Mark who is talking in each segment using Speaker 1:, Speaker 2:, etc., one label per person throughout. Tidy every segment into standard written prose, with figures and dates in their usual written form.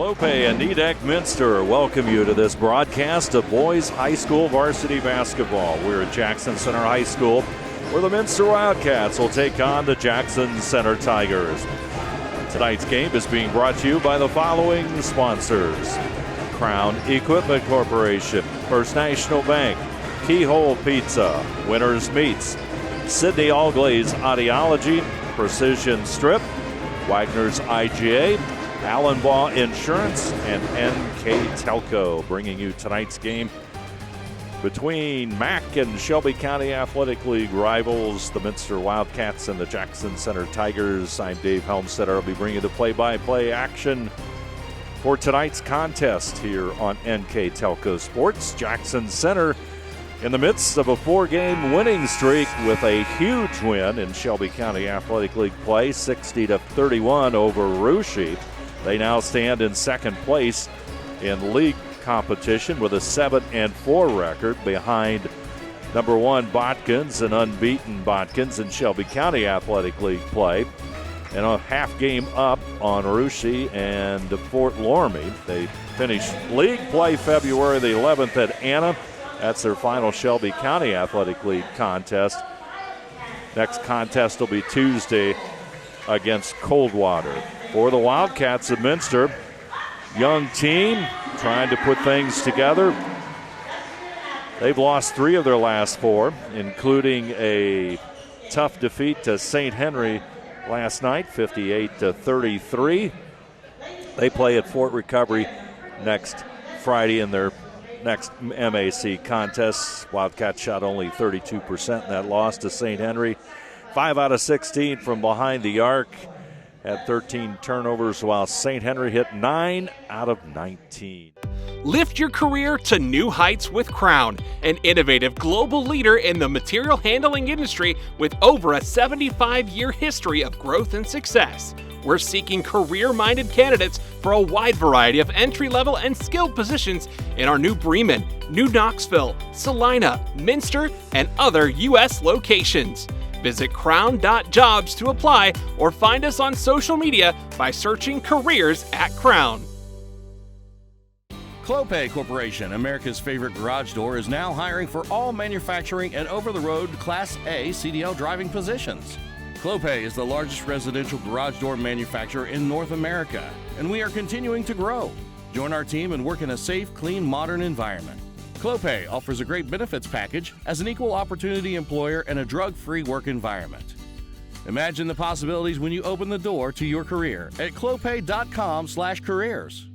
Speaker 1: Clope and Minster welcome you to this broadcast of boys high school varsity basketball. We're at Jackson Center High School, where the Minster Wildcats will take on the Jackson Center Tigers. Tonight's game is being brought to you by the following sponsors: Crown Equipment Corporation, First National Bank, Keyhole Pizza, Winners Meats, Sydney All-Glaze Audiology, Precision Strip, Wagner's IGA, Allenbaugh Insurance, and NKTelco, bringing you tonight's game between Mack and Shelby County Athletic League rivals, the Minster Wildcats and the Jackson Center Tigers. I'm Dave Helmstetter. I'll be bringing you the play-by-play action for tonight's contest here on NKTelco Sports. Jackson Center in the midst of a 4-game winning streak with a huge win in Shelby County Athletic League play, 60-31 over Russia. They now stand in second place in league competition with a 7-4 record behind number 1 Botkins and unbeaten Botkins in Shelby County Athletic League play, and a half game up on Russia and Fort Loramie. They finished league play February the 11th at Anna. That's their final Shelby County Athletic League contest. Next contest will be Tuesday against Coldwater. For the Wildcats of Minster, young team trying to put things together. They've lost 3 of their last 4, including a tough defeat to St. Henry last night, 58-33. They play at Fort Recovery next Friday in their next MAC contest. Wildcats shot only 32% in that loss to St. Henry. 5 out of 16 from behind the arc. Had 13 turnovers, while St. Henry hit 9 out of 19.
Speaker 2: Lift your career to new heights with Crown, an innovative global leader in the material handling industry with over a 75-year history of growth and success. We're seeking career-minded candidates for a wide variety of entry-level and skilled positions in our new Bremen, New Knoxville, Salina, Minster, and other U.S. locations. Visit crown.jobs to apply or find us on social media by searching Careers at Crown.
Speaker 3: Clope Corporation, America's favorite garage door, is now hiring for all manufacturing and over-the-road Class A CDL driving positions. Clope is the largest residential garage door manufacturer in North America, and we are continuing to grow. Join our team and work in a safe, clean, modern environment. Clope offers a great benefits package as an equal opportunity employer and a drug-free work environment. Imagine the possibilities when you open the door to your career at clope.com/careers.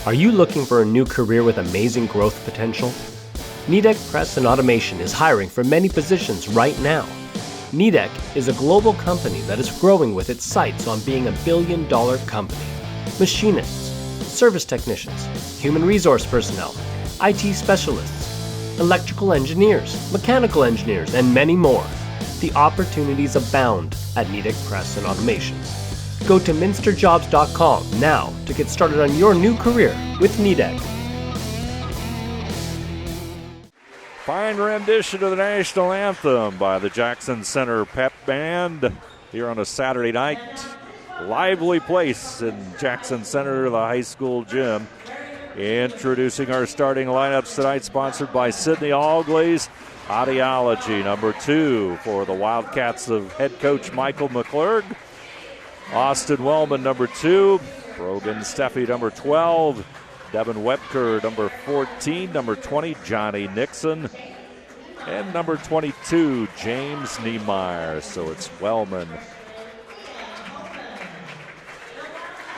Speaker 4: Are you looking for a new career with amazing growth potential? Nidec Press and Automation is hiring for many positions right now. Nidec is a global company that is growing with its sights on being a billion-dollar company. Machinists, service technicians, human resource personnel, IT specialists, electrical engineers, mechanical engineers, and many more. The opportunities abound at Nidec Press and Automation. Go to minsterjobs.com now to get started on your new career with Nidec.
Speaker 1: Fine rendition of the national anthem by the Jackson Center Pep Band here on a Saturday night. Lively place in Jackson Center, the high school gym. Introducing our starting lineups tonight, sponsored by Sydney All-Glaze Audiology. Number 2 for the Wildcats of head coach Michael McClurg. Austin Wellman, number 2. Brogan Steffi, number 12. Devin Webker, number 14. Number 20, Johnny Nixon. And number 22, James Niemeyer. So it's Wellman.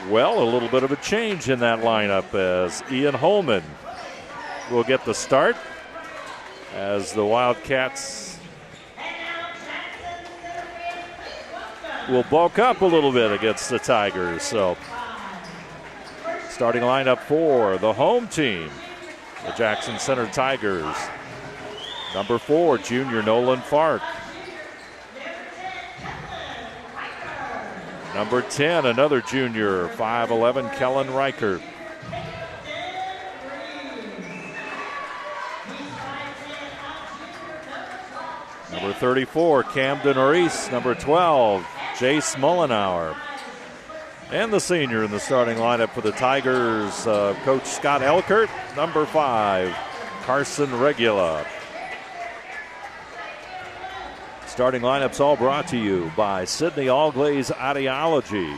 Speaker 1: Well, a little bit of a change in that lineup as Ian Holman will get the start as the Wildcats will bulk up a little bit against the Tigers. So starting lineup for the home team, the Jackson Center Tigers. Number 4, junior Nolan Fark. Number 10, another junior, 5'11", Kellen Reichert. Number 34, Camden Reese. Number 12, Jace Mullenauer. And the senior in the starting lineup for the Tigers, Coach Scott Elkert. Number 5, Carson Regula. Starting lineups all brought to you by Sydney Allglaze Ideology.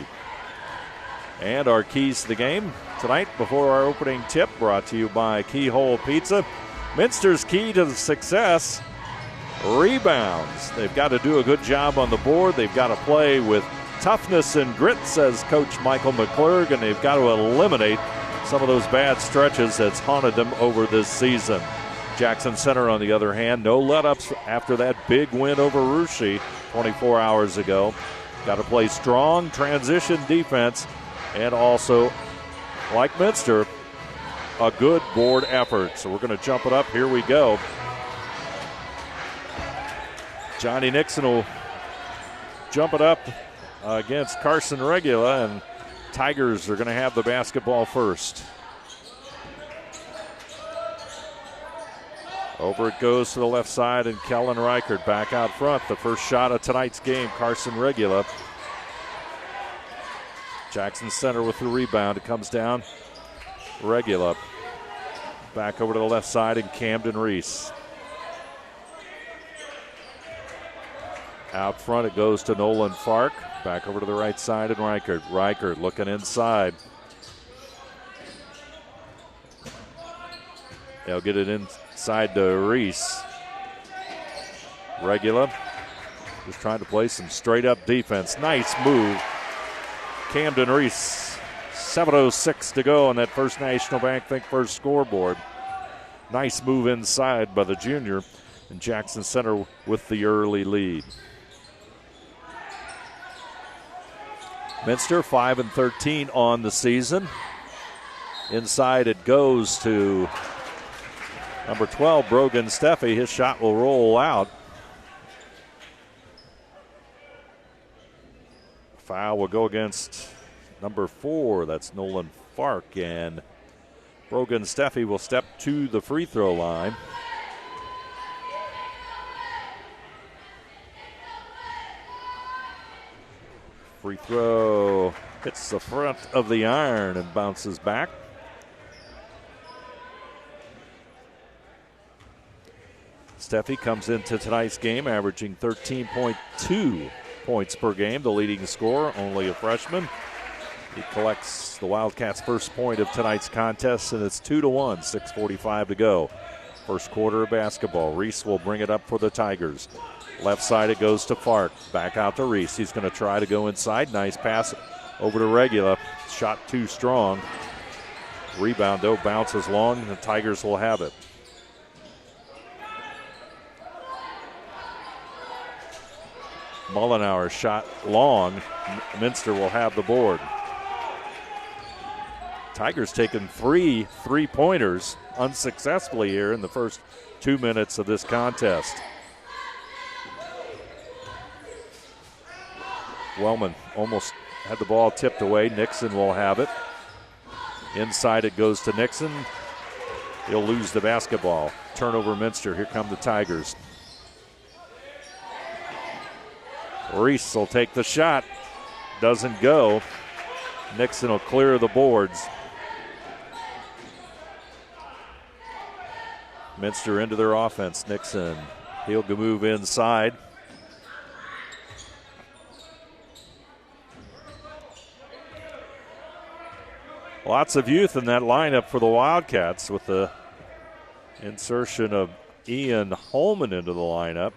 Speaker 1: And our keys to the game tonight before our opening tip brought to you by Keyhole Pizza. Minster's key to success, rebounds. They've got to do a good job on the board. They've got to play with toughness and grit, says Coach Michael McClurg, and they've got to eliminate some of those bad stretches that's haunted them over this season. Jackson Center, on the other hand, no let-ups after that big win over Russia 24 hours ago. Got to play strong transition defense and also, like Minster, a good board effort. So we're going to jump it up. Here we go. Johnny Nixon will jump it up against Carson Regula, and Tigers are going to have the basketball first. Over it goes to the left side, and Kellen Reichert back out front. The first shot of tonight's game, Carson Regula. Jackson Center with the rebound. It comes down. Regula back over to the left side, and Camden Reese. Out front it goes to Nolan Fark. Back over to the right side, and Reichert. Reichert looking inside. They'll get it inside to Reese. Regula just trying to play some straight-up defense. Nice move. Camden Reese. 7:06 to go on that First National Bank Think First scoreboard. Nice move inside by the junior, and Jackson Center with the early lead. Minster 5-13 on the season. Inside it goes to number 12, Brogan Steffi. His shot will roll out. Foul will go against number 4. That's Nolan Fark. And Brogan Steffi will step to the free throw line. Free throw hits the front of the iron and bounces back. Steffi comes into tonight's game averaging 13.2 points per game, the leading scorer, only a freshman. He collects the Wildcats' first point of tonight's contest, and it's 2-1, 6:45 to go. First quarter of basketball. Reese will bring it up for the Tigers. Left side it goes to Fark. Back out to Reese. He's going to try to go inside. Nice pass over to Regula. Shot too strong. Rebound, though, bounces long, and the Tigers will have it. Mullenauer shot long. Minster will have the board. Tigers taking 3 3-pointers unsuccessfully here in the first 2 minutes of this contest. Wellman almost had the ball tipped away. Nixon will have it. Inside it goes to Nixon. He'll lose the basketball. Turnover Minster. Here come the Tigers. Reese will take the shot. Doesn't go. Nixon will clear the boards. Minster into their offense. Nixon. He'll move inside. Lots of youth in that lineup for the Wildcats with the insertion of Ian Holman into the lineup.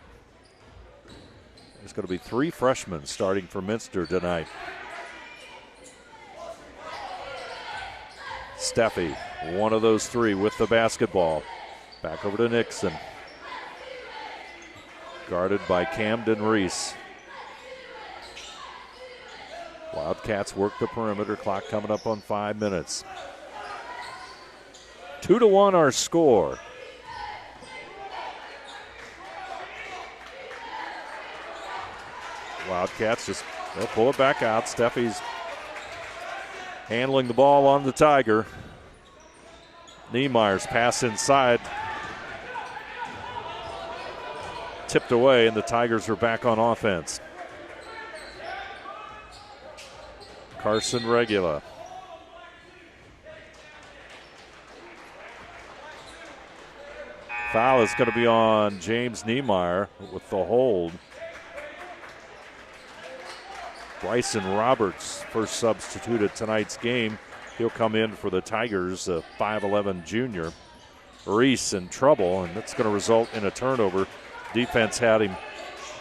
Speaker 1: There's going to be 3 freshmen starting for Minster tonight. Steffi, one of those 3 with the basketball. Back over to Nixon. Guarded by Camden Reese. Wildcats work the perimeter. Clock coming up on 5 minutes. 2-1 our score. Wildcats they'll pull it back out. Steffi's handling the ball on the Tiger. Niemeyer's pass inside. Tipped away, and the Tigers are back on offense. Carson Regula. Foul is going to be on James Niemeyer with the hold. Bryson Roberts, first substitute at tonight's game. He'll come in for the Tigers, a 5'11 junior. Reese in trouble, and that's going to result in a turnover. Defense had him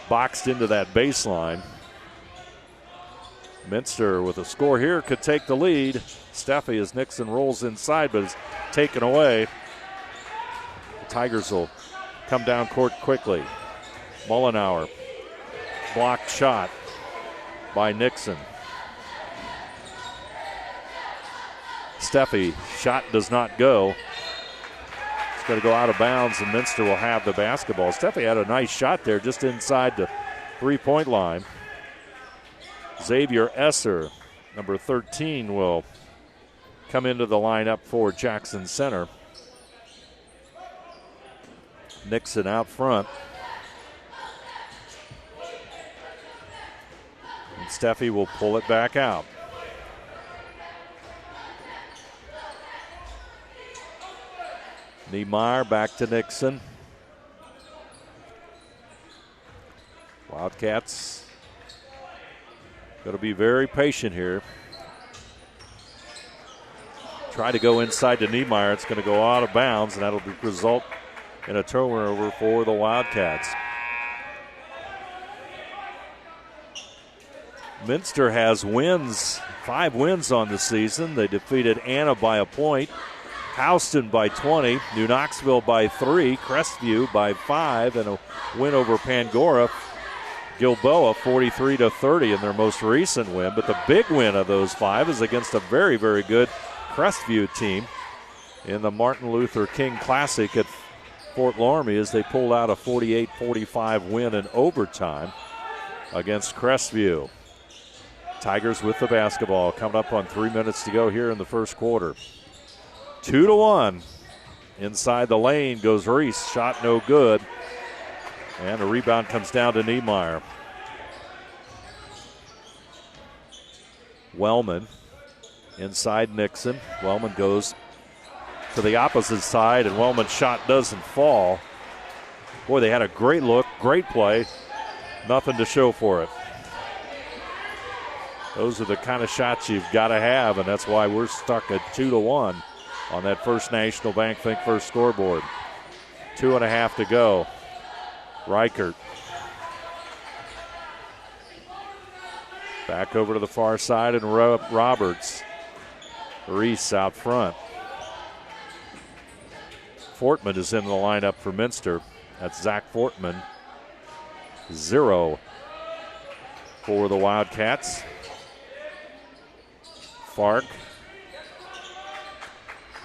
Speaker 1: boxed into that baseline. Minster with a score here could take the lead. Steffi as Nixon rolls inside, but is taken away. The Tigers will come down court quickly. Mullenauer, blocked shot by Nixon. Steffi, shot does not go. It's going to go out of bounds, and Minster will have the basketball. Steffi had a nice shot there just inside the three-point line. Xavier Esser, number 13, will come into the lineup for Jackson Center. Nixon out front. And Steffi will pull it back out. Niemeyer back to Nixon. Wildcats going to be very patient here. Try to go inside to Niemeyer. It's going to go out of bounds, and that'll result in a turnover for the Wildcats. Minster has wins, 5 wins on the season. They defeated Anna by a point, Houston by 20, New Knoxville by 3, Crestview by 5, and a win over Pangora. Gilboa 43-30 in their most recent win, but the big win of those 5 is against a very, very good Crestview team in the Martin Luther King Classic at Fort Laramie as they pulled out a 48-45 win in overtime against Crestview. Tigers with the basketball, coming up on 3 minutes to go here in the first quarter. 2-1. Inside the lane goes Reese. Shot no good. And the rebound comes down to Niemeyer. Wellman inside Nixon. Wellman goes to the opposite side, and Wellman's shot doesn't fall. Boy, they had a great look, great play. Nothing to show for it. Those are the kind of shots you've got to have, and that's why we're stuck at 2-1 on that First National Bank Think First scoreboard. 2.5 to go. Reichert. Back over to the far side, and Roberts. Reese out front. Fortman is in the lineup for Minster. That's Zach Fortman. 0 for the Wildcats. Fark.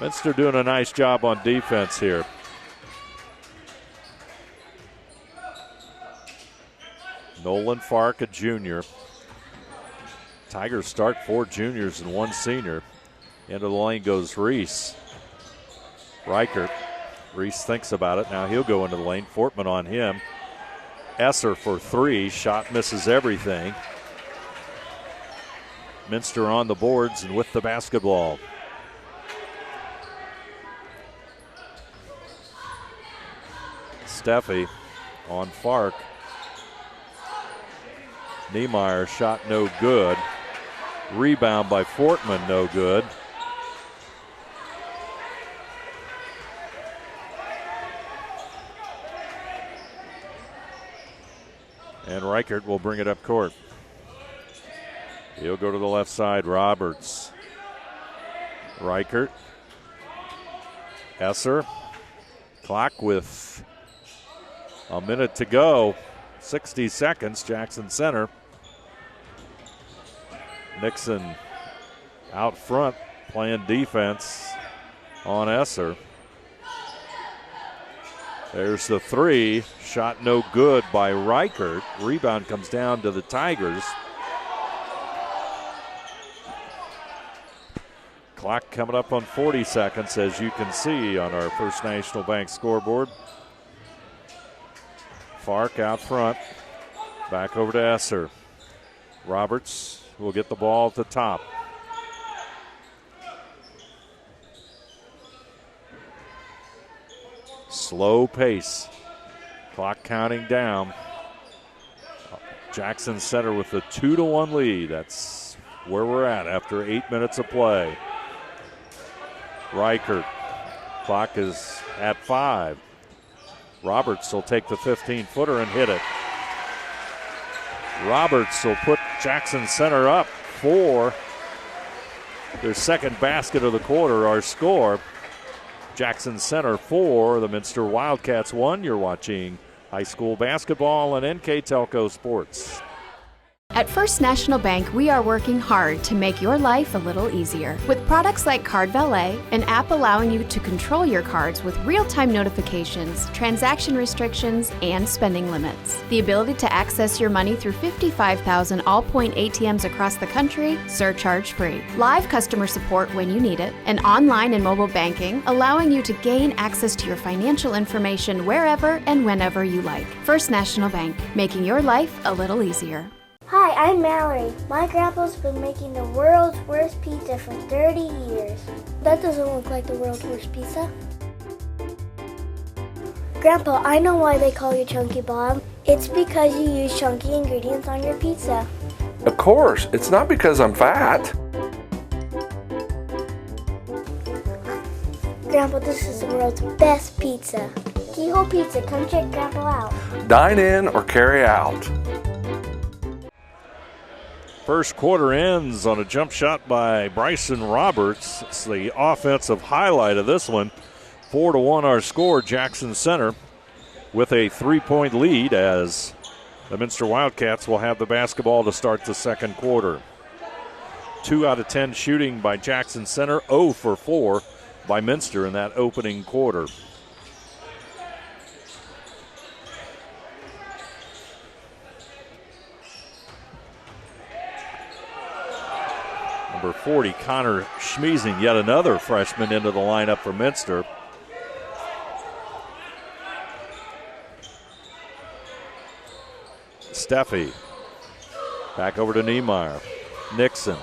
Speaker 1: Minster doing a nice job on defense here. Nolan Fark, a junior. Tigers start 4 juniors and 1 senior. Into the lane goes Reese. Reichert. Reese thinks about it. Now he'll go into the lane. Fortman on him. Esser for 3. Shot misses everything. Minster on the boards and with the basketball. Steffi on Fark. Niemeyer shot no good. Rebound by Fortman, no good. And Reichert will bring it up court. He'll go to the left side. Roberts. Reichert. Esser. Clock with a minute to go. 60 seconds. Jackson Center. Nixon out front playing defense on Esser. There's the 3. Shot no good by Reichert. Rebound comes down to the Tigers. Clock coming up on 40 seconds, as you can see on our First National Bank scoreboard. Fark out front. Back over to Esser. Roberts will get the ball at the top. Slow pace. Clock counting down. Jackson Center with a 2-1 lead. That's where we're at after 8 minutes of play. Reichert. Clock is at 5. Roberts will take the 15-footer and hit it. Roberts will put Jackson Center up for their second basket of the quarter. Our score, Jackson Center 4, the Minster Wildcats 1. You're watching high school basketball on NKTelco Sports.
Speaker 5: At First National Bank, we are working hard to make your life a little easier. With products like Card Valet, an app allowing you to control your cards with real-time notifications, transaction restrictions, and spending limits. The ability to access your money through 55,000 all-point ATMs across the country, surcharge-free. Live customer support when you need it. And online and mobile banking, allowing you to gain access to your financial information wherever and whenever you like. First National Bank, making your life a little easier.
Speaker 6: Hi, I'm Mallory. My grandpa's been making the world's worst pizza for 30 years. That doesn't look like the world's worst pizza. Grandpa, I know why they call you Chunky Bob. It's because you use chunky ingredients on your pizza.
Speaker 7: Of course, it's not because I'm fat.
Speaker 6: Grandpa, this is the world's best pizza. Keyhole Pizza, come check Grandpa out.
Speaker 7: Dine in or carry out.
Speaker 1: First quarter ends on a jump shot by Bryson Roberts. It's the offensive highlight of this one. 4-1 our score. Jackson Center with a 3-point lead as the Minster Wildcats will have the basketball to start the second quarter. 2 out of 10 shooting by Jackson Center. 0 for 4 by Minster in that opening quarter. Number 40, Connor Schmiesing, yet another freshman into the lineup for Minster. Steffi. Back over to Niemeyer. Nixon.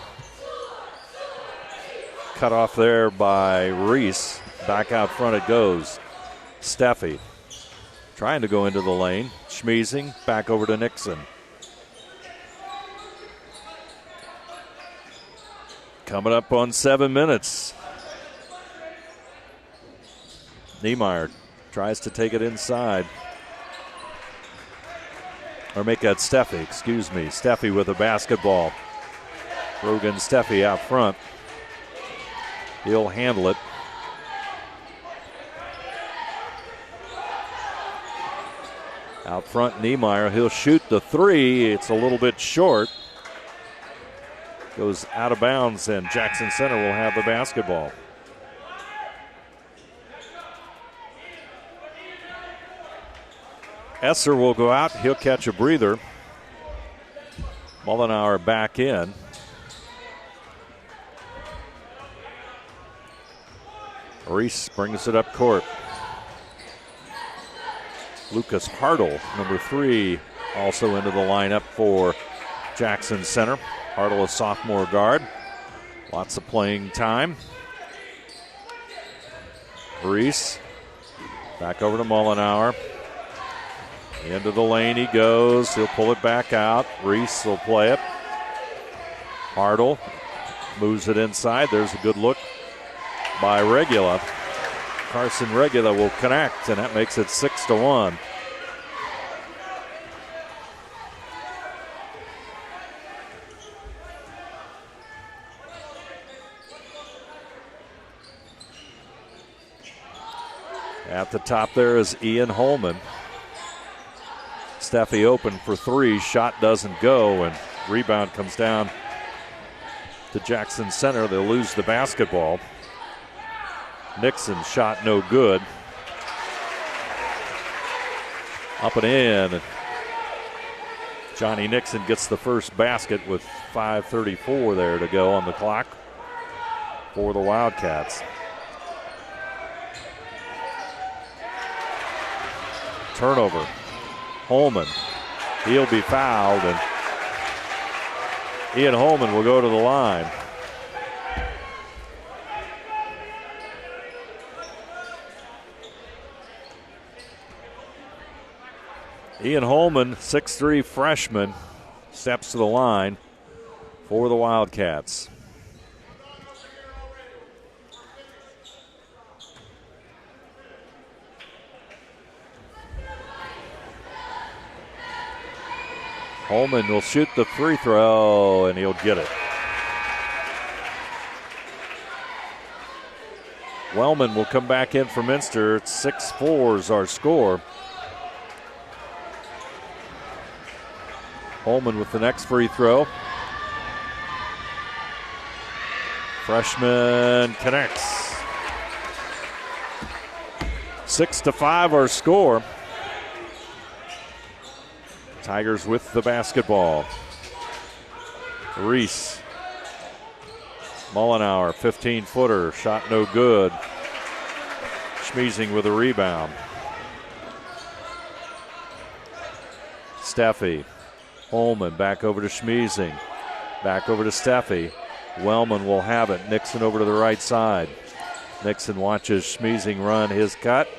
Speaker 1: Cut off there by Reese. Back out front it goes. Steffi trying to go into the lane. Schmiesing back over to Nixon. Coming up on 7 minutes. Niemeyer tries to take it inside. Or make that Steffi, excuse me. Steffi with the basketball. Rogan Steffi out front. He'll handle it. Out front, Niemeyer. He'll shoot the 3. It's a little bit short. Goes out of bounds, and Jackson Center will have the basketball. Esser will go out. He'll catch a breather. Mullenauer back in. Reese brings it up court. Lucas Hartle, number 3, also into the lineup for Jackson Center. Hartle, a sophomore guard. Lots of playing time. Reese back over to Mullenauer. Into the lane he goes. He'll pull it back out. Reese will play it. Hartle moves it inside. There's a good look by Regula. Carson Regula will connect, and that makes it 6-1. At the top there is Ian Holman. Steffi open for 3. Shot doesn't go, and rebound comes down to Jackson Center. They'll lose the basketball. Nixon shot no good. Up and in. Johnny Nixon gets the first basket with 5:34 there to go on the clock for the Wildcats. Turnover. Holman. He'll be fouled, and Ian Holman will go to the line. Ian Holman, 6'3" freshman, steps to the line for the Wildcats. Holman will shoot the free throw, and he'll get it. Wellman will come back in for Minster. It's 6-4 is our score. Holman with the next free throw. Freshman connects. 6-5 our score. Tigers with the basketball. Reese. Mullenauer, 15-footer, shot no good. Schmiesing with a rebound. Steffi. Holman back over to Schmiesing. Back over to Steffi. Wellman will have it. Nixon over to the right side. Nixon watches Schmiesing run his cut.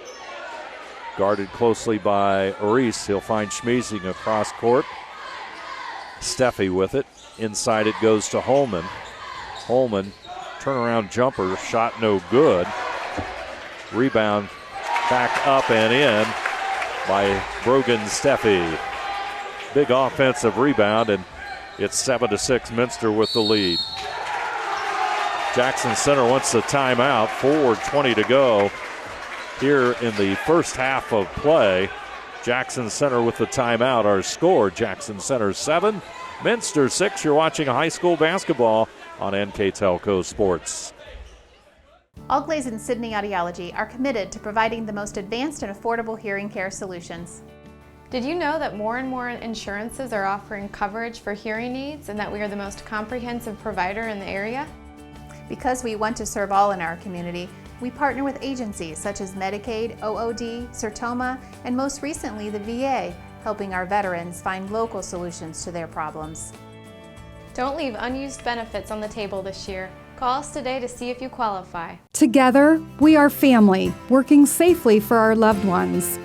Speaker 1: Guarded closely by Reese. He'll find Schmiesing across court. Steffi with it. Inside it goes to Holman. Holman, turnaround jumper, shot no good. Rebound back up and in by Brogan Steffi. Big offensive rebound, and it's 7-6 Minster with the lead. Jackson Center wants a timeout. 4:20 to go here in the first half of play. Jackson Center with the timeout. Our score, Jackson Center 7, Minster 6. You're watching high school basketball on NKTelco Sports.
Speaker 8: Allglaze and Sydney Audiology are committed to providing the most advanced and affordable hearing care solutions.
Speaker 9: Did you know that more and more insurances are offering coverage for hearing aids and that we are the most comprehensive provider in the area?
Speaker 8: Because we want to serve all in our community, we partner with agencies such as Medicaid, OOD, Sertoma, and most recently the VA, helping our veterans find local solutions to their problems.
Speaker 9: Don't leave unused benefits on the table this year. Call us today to see if you qualify.
Speaker 10: Together, we are family, working safely for our loved ones.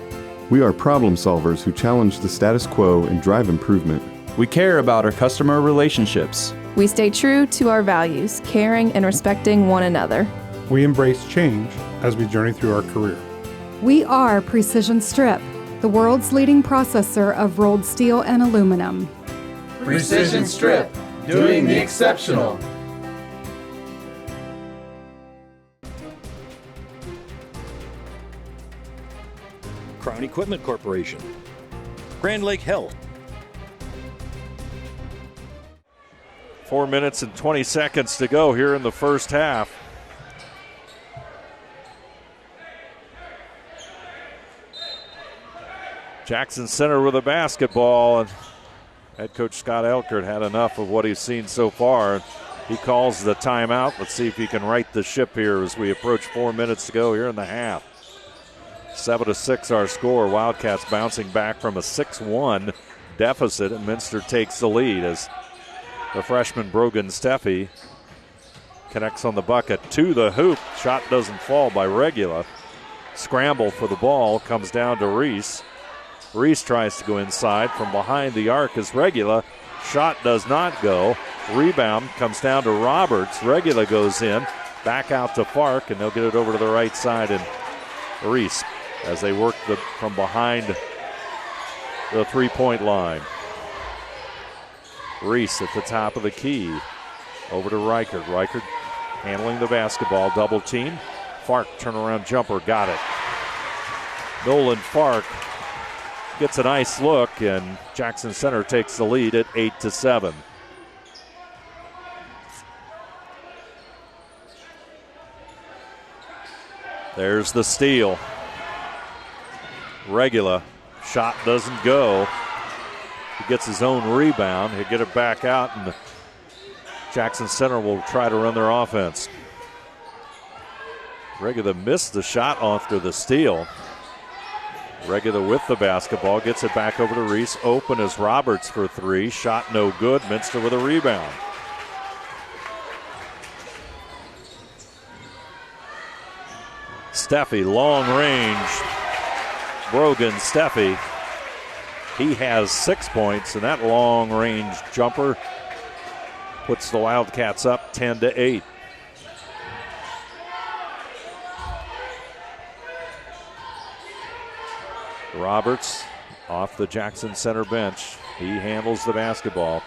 Speaker 11: We are problem solvers who challenge the status quo and drive improvement.
Speaker 12: We care about our customer relationships.
Speaker 13: We stay true to our values, caring and respecting one another.
Speaker 14: We embrace change as we journey through our career.
Speaker 10: We are Precision Strip, the world's leading processor of rolled steel and aluminum.
Speaker 15: Precision Strip, doing the exceptional.
Speaker 16: Crown Equipment Corporation, Grand Lake Health.
Speaker 1: 4 minutes and 20 seconds to go here in the first half. Jackson Center with a basketball, and head coach Scott Elkert had enough of what he's seen so far. He calls the timeout. Let's see if he can right the ship here as we approach 4 minutes to go here in the half. 7-6 our score. Wildcats bouncing back from a 6-1 deficit, and Minster takes the lead as the freshman Brogan Steffi connects on the bucket to the hoop. Shot doesn't fall by Regula. Scramble for the ball comes down to Reese. Reese tries to go inside from behind the arc as Regula. Shot does not go. Rebound comes down to Roberts. Regula goes in. Back out to Fark, and they'll get it over to the right side. And Reese as they work from behind the three-point line. Reese at the top of the key. Over to Reichert. Reichert handling the basketball. Double team. Fark turnaround jumper. Got it. Nolan Fark gets a nice look, and Jackson Center takes the lead at 8-7. There's the steal. Regula. Shot doesn't go. He gets his own rebound. He'll get it back out, and Jackson Center will try to run their offense. Regula missed the shot after the steal. Regula with the basketball, gets it back over to Reese. Open is Roberts for three. Shot no good. Minster with a rebound. Steffi, long range. Brogan Steffi. He has 6 points, and that long range jumper puts the Wildcats up 10-8. Roberts off the Jackson Center bench. He handles the basketball.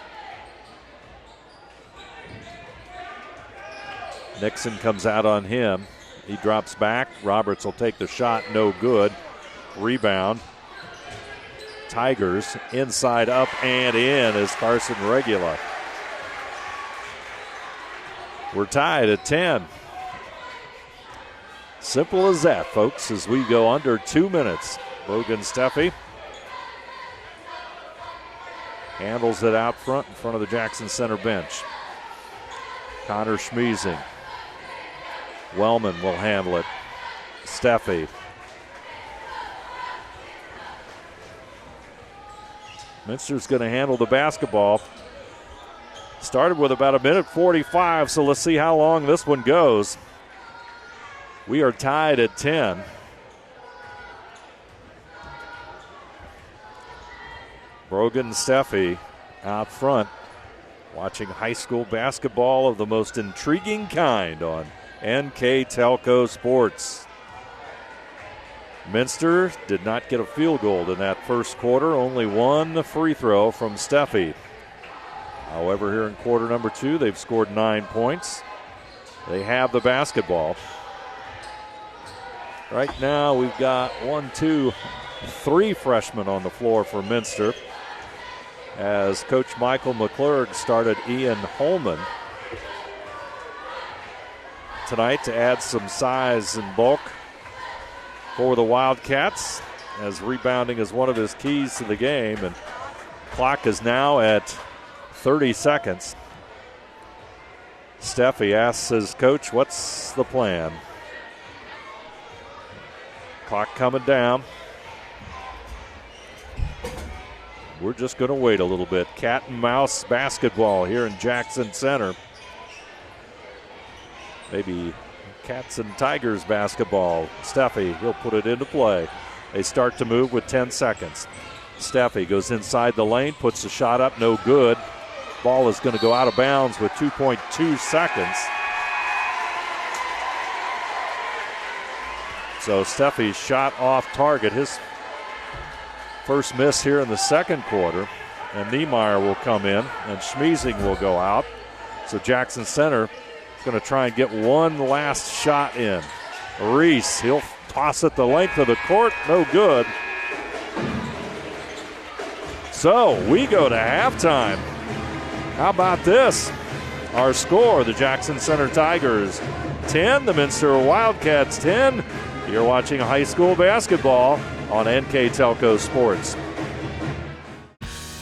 Speaker 1: Nixon comes out on him. He drops back. Roberts will take the shot. No good. Rebound. Tigers inside, up, and in is Carson Regula. We're tied at 10. Simple as that, folks, as we go under 2 minutes. Logan Steffi handles it out front in front of the Jackson Center bench. Connor Schmeezing. Wellman will handle it. Steffi. Minster's going to handle the basketball. Started with about 1:45, so let's see how long this one goes. We are tied at 10. Brogan Steffi out front, watching high school basketball of the most intriguing kind on NKTelco Sports. Minster did not get a field goal in that first quarter, only one free throw from Steffi. However, here in quarter number 2, they've scored 9 points. They have the basketball. Right now, we've got 3 freshmen on the floor for Minster, as Coach Michael McClurg started Ian Holman tonight to add some size and bulk for the Wildcats, as rebounding is one of his keys to the game, and clock is now at 30 seconds. Steffi asks his coach, what's the plan? Clock coming down. We're just going to wait a little bit. Cat and mouse basketball here in Jackson Center. Maybe Cats and Tigers basketball. Steffi, he'll put it into play. They start to move with 10 seconds. Steffi goes inside the lane, puts the shot up, no good. Ball is going to go out of bounds with 2.2 seconds. So Steffi's shot off target. His first miss here in the second quarter. And Niemeyer will come in, and Schmeezing will go out. So Jackson Center is going to try and get one last shot in. Reese, he'll toss it the length of the court. No good. So we go to halftime. How about this? Our score, the Jackson Center Tigers 10, the Minster Wildcats 10. You're watching high school basketball on NKTelco Sports.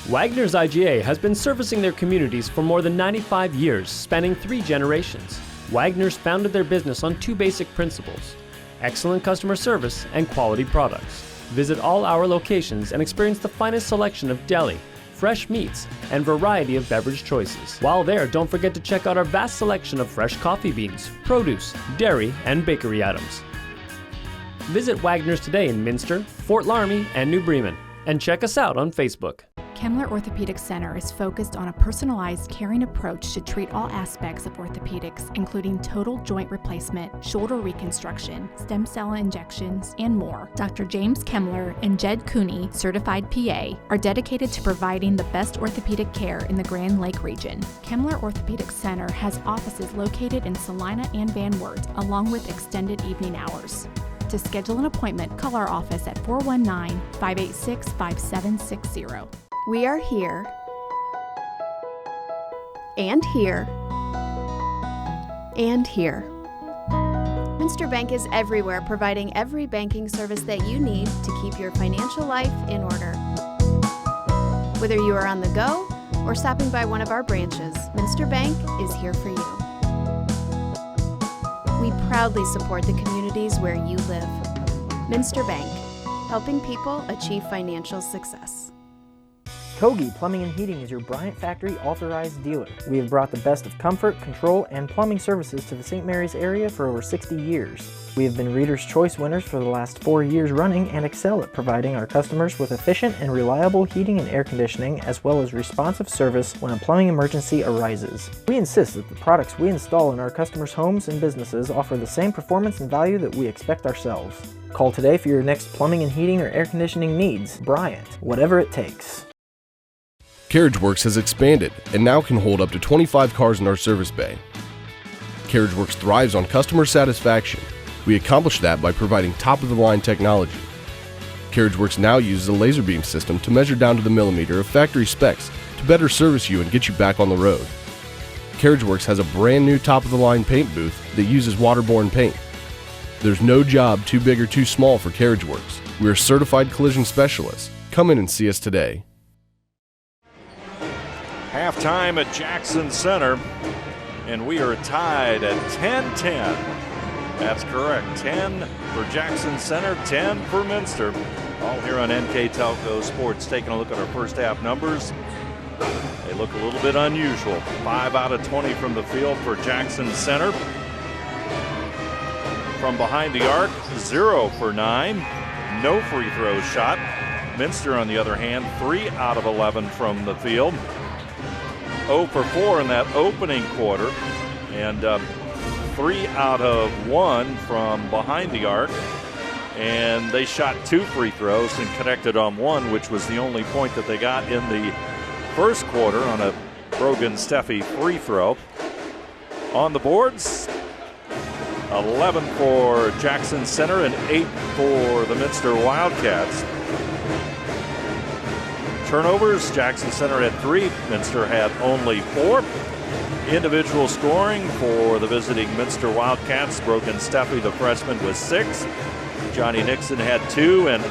Speaker 4: Wagner's IGA has been servicing their communities for more than 95 years, spanning 3 generations. Wagner's founded their business on 2 basic principles: excellent customer service and quality products. Visit all our locations and experience the finest selection of deli, fresh meats, and variety of beverage choices. While there, don't forget to check out our vast selection of fresh coffee beans, produce, dairy, and bakery items. Visit Wagner's today in Minster, Fort Laramie, and New Bremen, and check us out on Facebook.
Speaker 17: Kemmler Orthopedic Center is focused on a personalized, caring approach to treat all aspects of orthopedics, including total joint replacement, shoulder reconstruction, stem cell injections, and more. Dr. James Kemmler and Jed Cooney, certified PA, are dedicated to providing the best orthopedic care in the Grand Lake region. Kemmler Orthopedic Center has offices located in Salina and Van Wert, along with extended evening hours. To schedule an appointment, call our office at 419-586-5760.
Speaker 5: We are here, and here, and here. Minster Bank is everywhere, providing every banking service that you need to keep your financial life in order. Whether you are on the go or stopping by one of our branches, Minster Bank is here for you. We proudly support the communities where you live. Minster Bank, helping people achieve financial success.
Speaker 18: Kogi Plumbing and Heating is your Bryant Factory authorized dealer. We have brought the best of comfort, control, and plumbing services to the St. Mary's area for over 60 years. We have been Reader's Choice winners for the last 4 years running and excel at providing our customers with efficient and reliable heating and air conditioning, as well as responsive service when a plumbing emergency arises. We insist that the products we install in our customers' homes and businesses offer the same performance and value that we expect ourselves. Call today for your next plumbing and heating or air conditioning needs. Bryant, whatever it takes.
Speaker 19: CarriageWorks has expanded and now can hold up to 25 cars in our service bay. CarriageWorks thrives on customer satisfaction. We accomplish that by providing top-of-the-line technology. CarriageWorks now uses a laser beam system to measure down to the millimeter of factory specs to better service you and get you back on the road. CarriageWorks has a brand new top-of-the-line paint booth that uses waterborne paint. There's no job too big or too small for CarriageWorks. We are certified collision specialists. Come in and see us today.
Speaker 1: Halftime at Jackson Center, and we are tied at 10-10. That's correct, 10 for Jackson Center, 10 for Minster. All here on NKTelco Sports. Taking a look at our first half numbers. They look a little bit unusual. 5 out of 20 from the field for Jackson Center. From behind the arc, 0 for 9. No free throw shot. Minster, on the other hand, 3 out of 11 from the field. 0 for 4 in that opening quarter, and 3 out of 1 from behind the arc. And they shot 2 free throws and connected on 1, which was the only point that they got in the first quarter on a Brogan-Steffi free throw. On the boards, 11 for Jackson Center and 8 for the Minster Wildcats. Turnovers, Jackson Center had 3, Minster had only 4. Individual scoring for the visiting Minster Wildcats, Brogan-Steffi, the freshman, was 6. Johnny Nixon had 2, and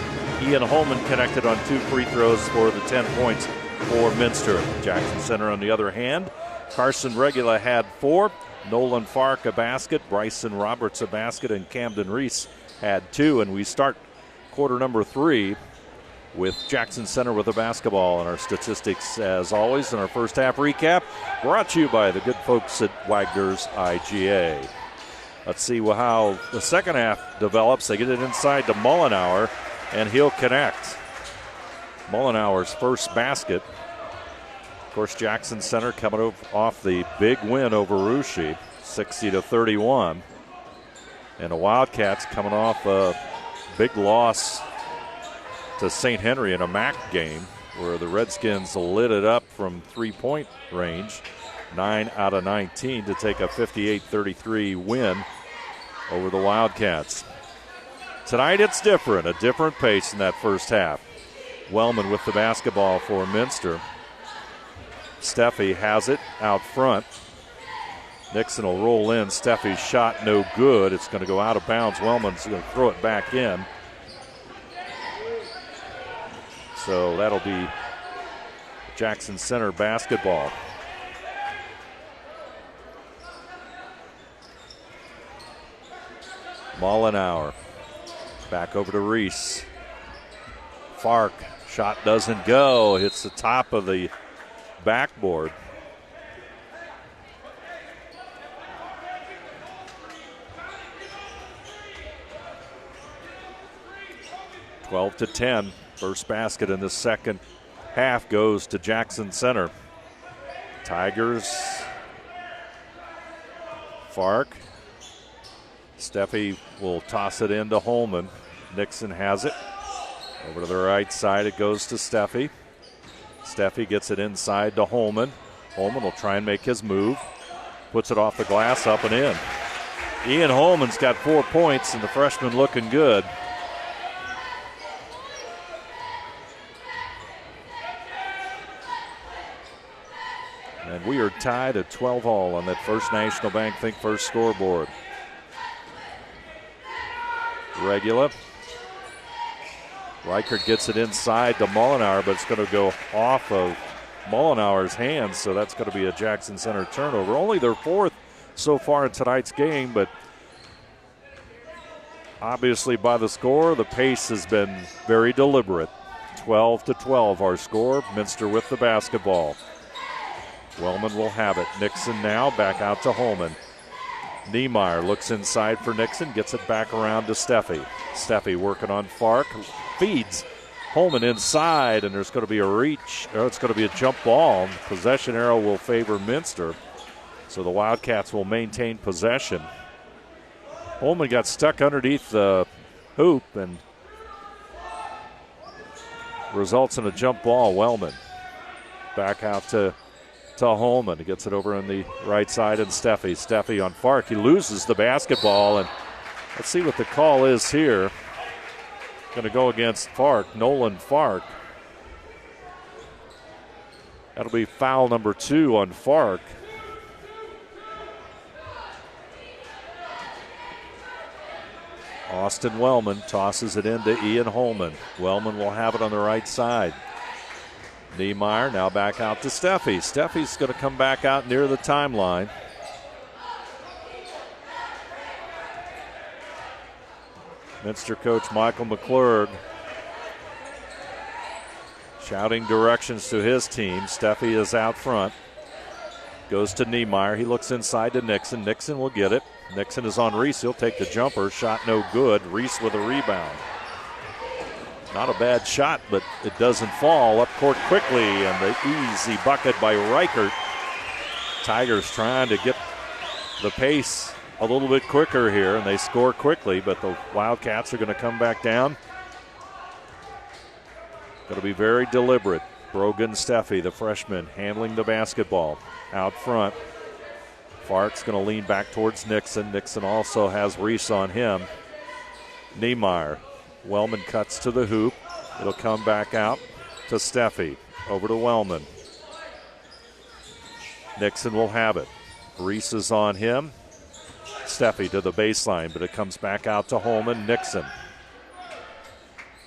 Speaker 1: Ian Holman connected on 2 free throws for the 10 points for Minster. Jackson Center, on the other hand, Carson Regula had 4, Nolan Fark a basket, Bryson Roberts a basket, and Camden Reese had 2. And we start quarter number 3 with Jackson Center with the basketball. And our statistics, as always, in our first half recap, brought to you by the good folks at Wagner's IGA. Let's see how the second half develops. They get it inside to Mullenauer, and he'll connect. Mullenauer's first basket. Of course, Jackson Center coming off the big win over Russia, 60-31. And the Wildcats coming off a big loss to St. Henry in a MAC game where the Redskins lit it up from three-point range, 9 out of 19 to take a 58-33 win over the Wildcats. Tonight it's different, a different pace in that first half. Wellman with the basketball for Minster. Steffi has it out front. Nixon will roll in. Steffi's shot no good. It's going to go out of bounds. Wellman's going to throw it back in. So that'll be Jackson Center basketball. Mullenauer back over to Reese. Fark, shot doesn't go. Hits the top of the backboard. Twelve to 10. First basket in the second half goes to Jackson Center. Tigers. Fark. Steffi will toss it into Holman. Nixon has it. Over to the right side, it goes to Steffi. Steffi gets it inside to Holman. Holman will try and make his move. Puts it off the glass, up and in. Ian Holman's got 4 points, and the freshman looking good. And we are tied at 12 all on that First National Bank Think First scoreboard. Regula. Reichert gets it inside to Mullenauer, but it's going to go off of Mullenauer's hands, so that's going to be a Jackson Center turnover. Only their 4th so far in tonight's game, but obviously by the score. The pace has been very deliberate. 12-12 our score. Minster with the basketball. Wellman will have it. Nixon now back out to Holman. Niemeyer looks inside for Nixon, gets it back around to Steffi. Steffi working on Fark, feeds Holman inside, and there's going to be a reach. It's going to be a jump ball. Possession arrow will favor Minster, so the Wildcats will maintain possession. Holman got stuck underneath the hoop and results in a jump ball. Wellman back out to Holman. He gets it over on the right side, and Steffi on Fark. He loses the basketball, and let's see what the call is here. Going to go against Fark, Nolan Fark. That'll be foul number 2 on Fark. Austin Wellman tosses it into Ian Holman. Wellman will have it on the right side. Niemeyer now back out to Steffi. Steffi's going to come back out near the timeline. Minster coach Michael McClurg shouting directions to his team. Steffi is out front. Goes to Niemeyer. He looks inside to Nixon. Nixon will get it. Nixon is on Reese. He'll take the jumper. Shot no good. Reese with a rebound. Not a bad shot, but it doesn't fall. Up court quickly, and the easy bucket by Reichert. Tigers trying to get the pace a little bit quicker here, and they score quickly, but the Wildcats are going to come back down. Going to be very deliberate. Brogan Steffi, the freshman, handling the basketball out front. Fark's going to lean back towards Nixon. Nixon also has Reese on him. Niemeyer. Wellman cuts to the hoop. It'll come back out to Steffi. Over to Wellman. Nixon will have it. Reese is on him. Steffi to the baseline, but it comes back out to Holman. Nixon.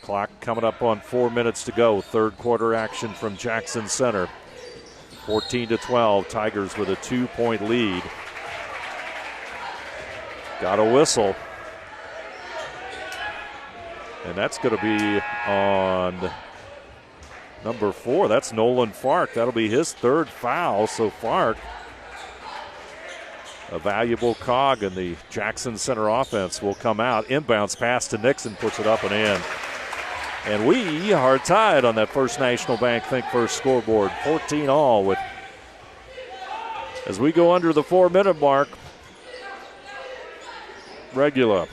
Speaker 1: Clock coming up on 4 minutes to go. Third quarter action from Jackson Center. 14-12. Tigers with a 2-point lead. Got a whistle. And that's going to be on number 4. That's Nolan Fark. That'll be his third foul. So Fark, a valuable cog in the Jackson Center offense, will come out. Inbounds pass to Nixon, puts it up and in. And we are tied on that First National Bank Think First scoreboard. 14-all with, as we go under the 4-minute mark. Regula.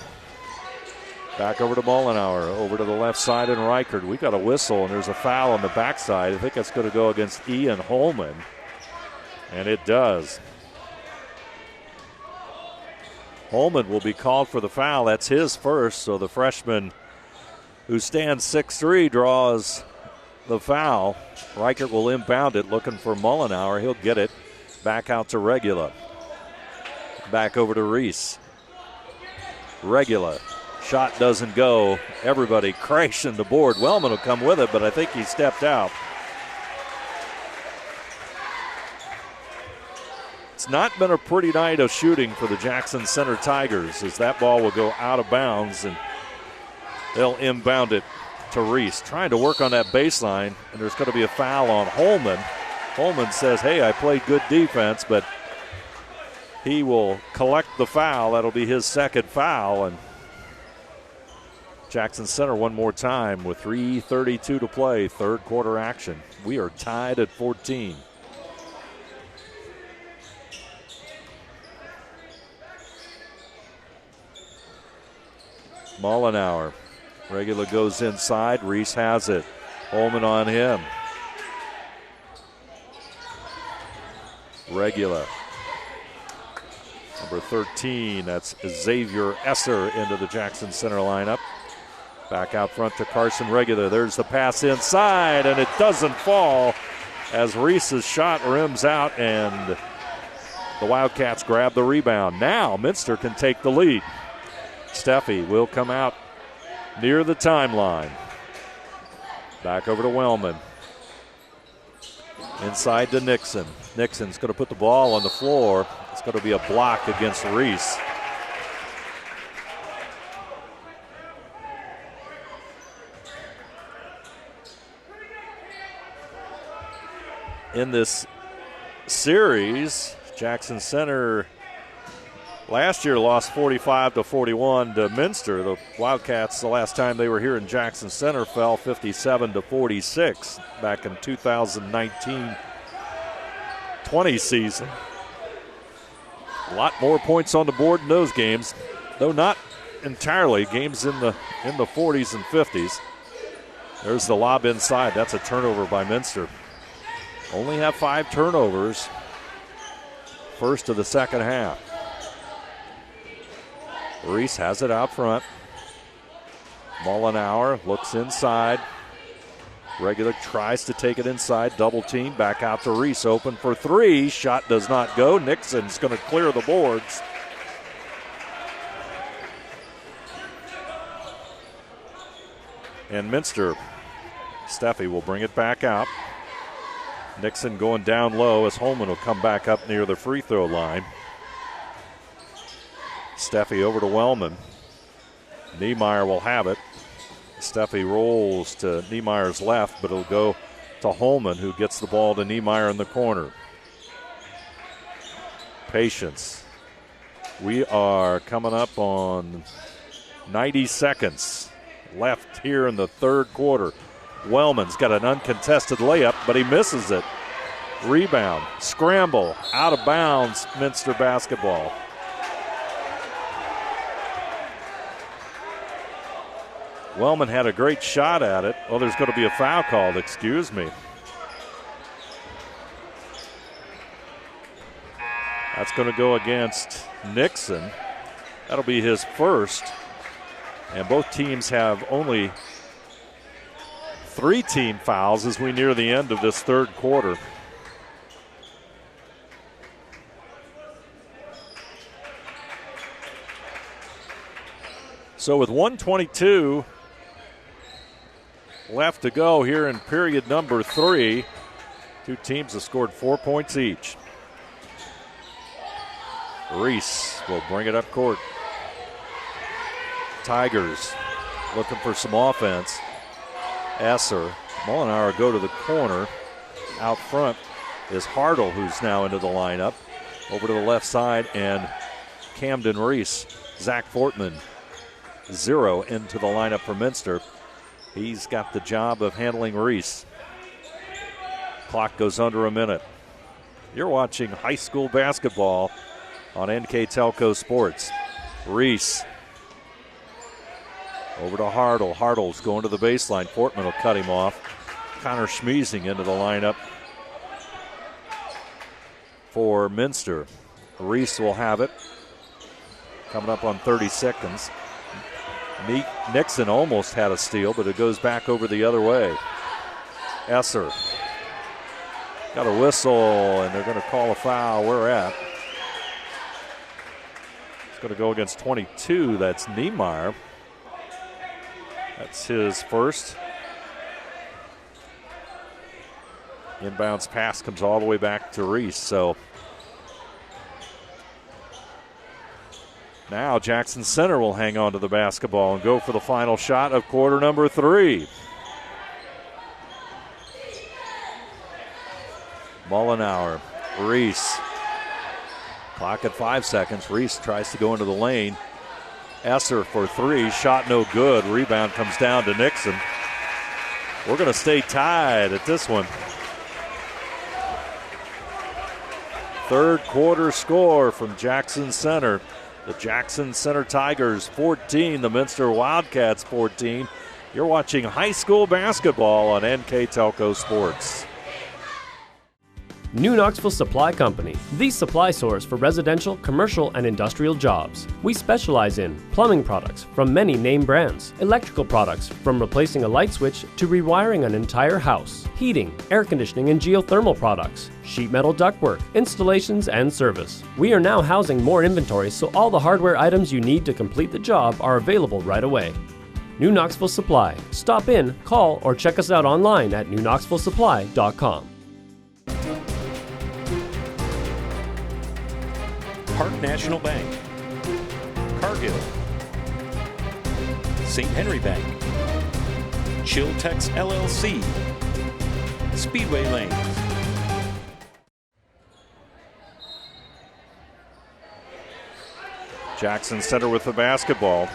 Speaker 1: Back over to Mollenauer, over to the left side, and Reichert. We got a whistle, and there's a foul on the backside. I think that's going to go against Ian Holman, and it does. Holman will be called for the foul. That's his first, so the freshman who stands 6'3" draws the foul. Reichert will inbound it, looking for Mollenauer. He'll get it. Back out to Regula. Back over to Reese. Regula. Shot doesn't go. Everybody crashing the board. Wellman will come with it, but I think he stepped out. It's not been a pretty night of shooting for the Jackson Center Tigers, as that ball will go out of bounds, and they'll inbound it to Reese. Trying to work on that baseline, and there's going to be a foul on Holman. Holman says, hey, I played good defense, but he will collect the foul. That'll be his second foul, and Jackson Center one more time with 3:32 to play, third quarter action. We are tied at 14. Mollenauer. Regula goes inside. Reese has it. Holman on him. Regula. Number 13, that's Xavier Esser into the Jackson Center lineup. Back out front to Carson Regula. There's the pass inside, and it doesn't fall as Reese's shot rims out, and the Wildcats grab the rebound. Now Minster can take the lead. Steffi will come out near the timeline. Back over to Wellman. Inside to Nixon. Nixon's going to put the ball on the floor. It's going to be a block against Reese. in this series. Jackson Center last year lost 45-41 to Minster. The Wildcats, the last time they were here in Jackson Center, fell 57-46 back in 2019-20 season. A lot more points on the board in those games, though not entirely. Games in the 40s and 50s. There's the lob inside. That's a turnover by Minster. Only have 5 turnovers. First of the second half. Reese has it out front. Mullenauer looks inside. Regular tries to take it inside. Double team. Back out to Reese. Open for 3. Shot does not go. Nixon's going to clear the boards. And Minster, Steffi will bring it back out. Nixon going down low as Holman will come back up near the free throw line. Steffi over to Wellman. Niemeyer will have it. Steffi rolls to Niemeyer's left, but it'll go to Holman, who gets the ball to Niemeyer in the corner. Patience. We are coming up on 90 seconds left here in the third quarter. Wellman's got an uncontested layup, but he misses it. Rebound, scramble, out of bounds, Minster basketball. Wellman had a great shot at it. Oh, there's going to be a foul called, excuse me. That's going to go against Nixon. That'll be his first. And both teams have only 3 team fouls as we near the end of this third quarter. So with 1:22 left to go here in period number 3, 2 teams have scored 4 points each. Reese will bring it up court. Tigers looking for some offense. Esser. Mullenauer go to the corner. Out front is Hartle, who's now into the lineup. Over to the left side, and Camden Reese. Zach Fortman, 0 into the lineup for Minster. He's got the job of handling Reese. Clock goes under a minute. You're watching high school basketball on NKTelco Sports. Reese. Over to Hartle. Hartle's going to the baseline. Portman will cut him off. Connor Schmeezing into the lineup for Minster. Reese will have it. Coming up on 30 seconds. Nixon almost had a steal, but it goes back over the other way. Esser. Got a whistle, and they're going to call a foul. We're at. It's going to go against 22. That's Niemeyer. That's his first. Inbounds pass comes all the way back to Reese. So now Jackson Center will hang on to the basketball and go for the final shot of quarter number 3. Mullenauer, Reese. Clock at 5 seconds. Reese tries to go into the lane. Esser for 3, shot no good. Rebound comes down to Nixon. We're going to stay tied at this one. Third quarter score from Jackson Center. The Jackson Center Tigers 14, the Minster Wildcats 14. You're watching high school basketball on NKTelco Sports.
Speaker 4: New Knoxville Supply Company, the supply source for residential, commercial, and industrial jobs. We specialize in plumbing products from many name brands, electrical products from replacing a light switch to rewiring an entire house, heating, air conditioning, and geothermal products, sheet metal ductwork, installations, and service. We are now housing more inventory, so all the hardware items you need to complete the job are available right away. New Knoxville Supply. Stop in, call, or check us out online at newknoxvillesupply.com.
Speaker 16: Park National Bank, Cargill, St. Henry Bank, Chiltex LLC, Speedway Lanes,
Speaker 1: Jackson Center with the basketball.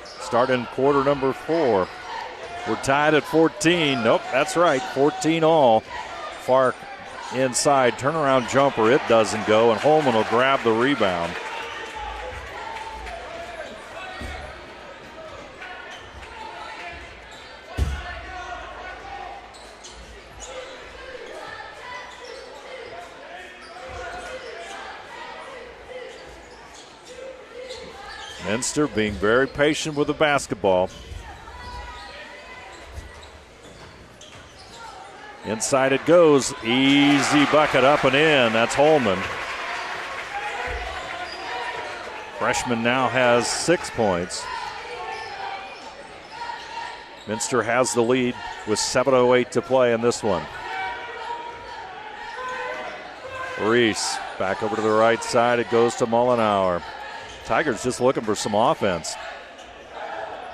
Speaker 1: Starting quarter number 4. We're tied at 14. Nope, that's right, 14 all. Fark inside, turnaround jumper, it doesn't go, and Holman will grab the rebound. Minster being very patient with the basketball. Inside it goes. Easy bucket up and in. That's Holman. Freshman now has 6 points. Minster has the lead with 7:08 to play in this one. Reese back over to the right side. It goes to Mullenauer. Tigers just looking for some offense.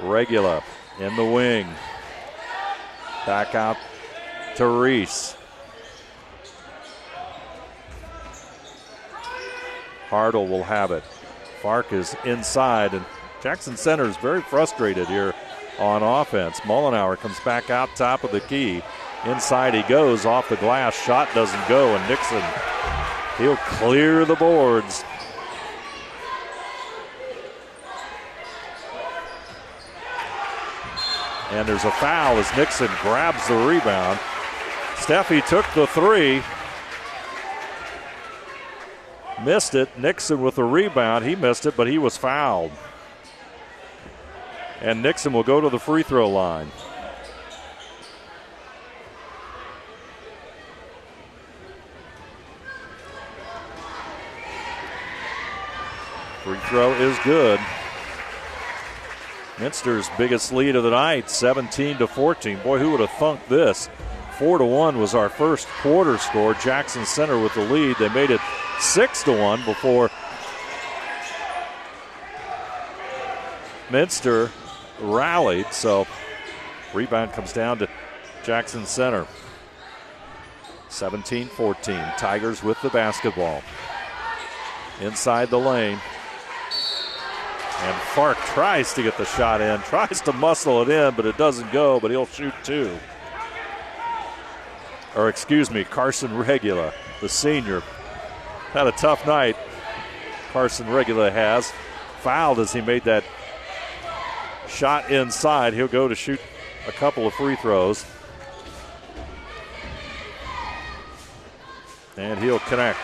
Speaker 1: Regula in the wing. Back out to Reese. Hartle will have it. Fark is inside, and Jackson Center is very frustrated here on offense. Mullenauer comes back out top of the key. Inside he goes, off the glass. Shot doesn't go, and Nixon, he'll clear the boards. And there's a foul as Nixon grabs the rebound. Steffi took the 3. Missed it. Nixon with the rebound. He missed it, but he was fouled. And Nixon will go to the free throw line. Free throw is good. Minster's biggest lead of the night, 17-14. Boy, who would have thunk this? 4-1 was our first quarter score. Jackson Center with the lead. They made it 6-1 before Minster rallied. So rebound comes down to Jackson Center. 17-14. Tigers with the basketball. Inside the lane. And Fark tries to get the shot in, tries to muscle it in, but it doesn't go, but he'll shoot 2. Or excuse me, Carson Regula, the senior. Had a tough night, Carson Regula has. Fouled as he made that shot inside. He'll go to shoot a couple of free throws. And he'll connect.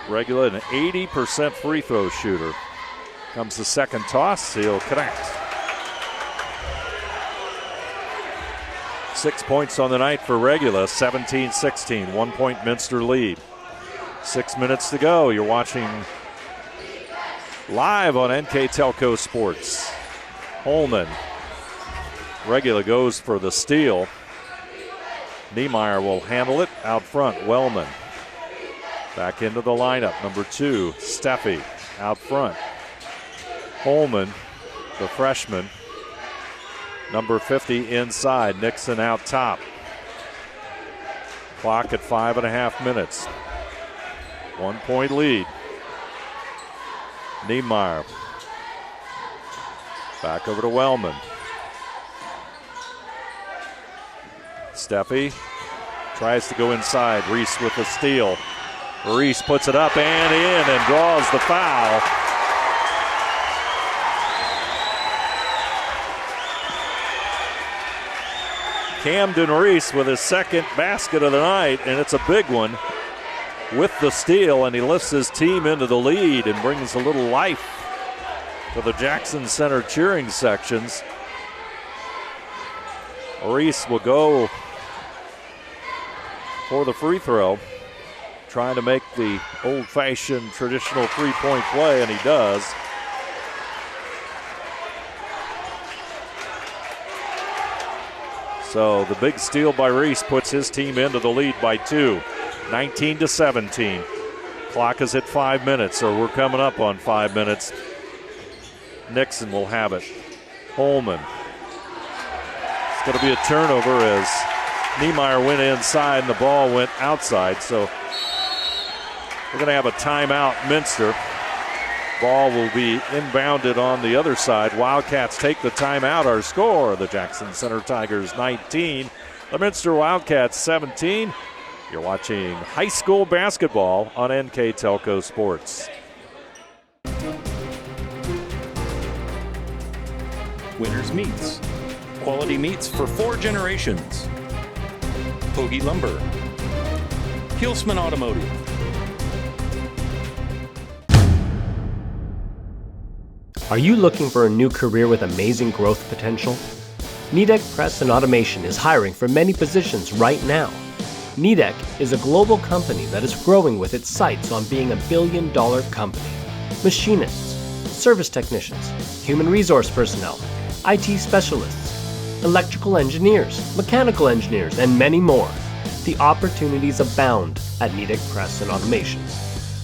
Speaker 1: Regula, an 80% free throw shooter. Comes the second toss, he'll connect. 6 points on the night for Regula, 17-16, 1 point Minster lead. 6 minutes to go. You're watching live on NKTelco Sports. Holman. Regula goes for the steal. Niemeyer will handle it out front. Wellman. Back into the lineup, number 2, Steffi out front. Holman, the freshman. Number 50 inside, Nixon out top. Clock at 5.5 minutes. 1 point lead. Niemeyer. Back over to Wellman. Steffi tries to go inside. Reese with the steal. Reese puts it up and in and draws the foul. Camden Reese with his second basket of the night, and it's a big one with the steal, and he lifts his team into the lead and brings a little life to the Jackson Center cheering sections. Reese will go for the free throw, trying to make the old-fashioned traditional three-point play, and he does. So the big steal by Reese puts his team into the lead by 2, 19-17. Clock is at 5 minutes, or we're coming up on 5 minutes. Nixon will have it. Holman. going to be a turnover as Niemeyer went inside and the ball went outside. So we're going to have a timeout, Minster. Ball will be inbounded on the other side. Wildcats take the timeout. Our score, the Jackson Center Tigers 19, the Minster Wildcats 17. You're watching high school basketball on NKTelco Sports.
Speaker 16: Winners Meats. Quality meats for 4 generations. Hoagie Lumber. Hilsman Automotive.
Speaker 4: Are you looking for a new career with amazing growth potential? NKTelco Press and Automation is hiring for many positions right now. NKTelco is a global company that is growing with its sights on being $1 billion company. Machinists, service technicians, human resource personnel, IT specialists, electrical engineers, mechanical engineers, and many more. The opportunities abound at NKTelco Press and Automation.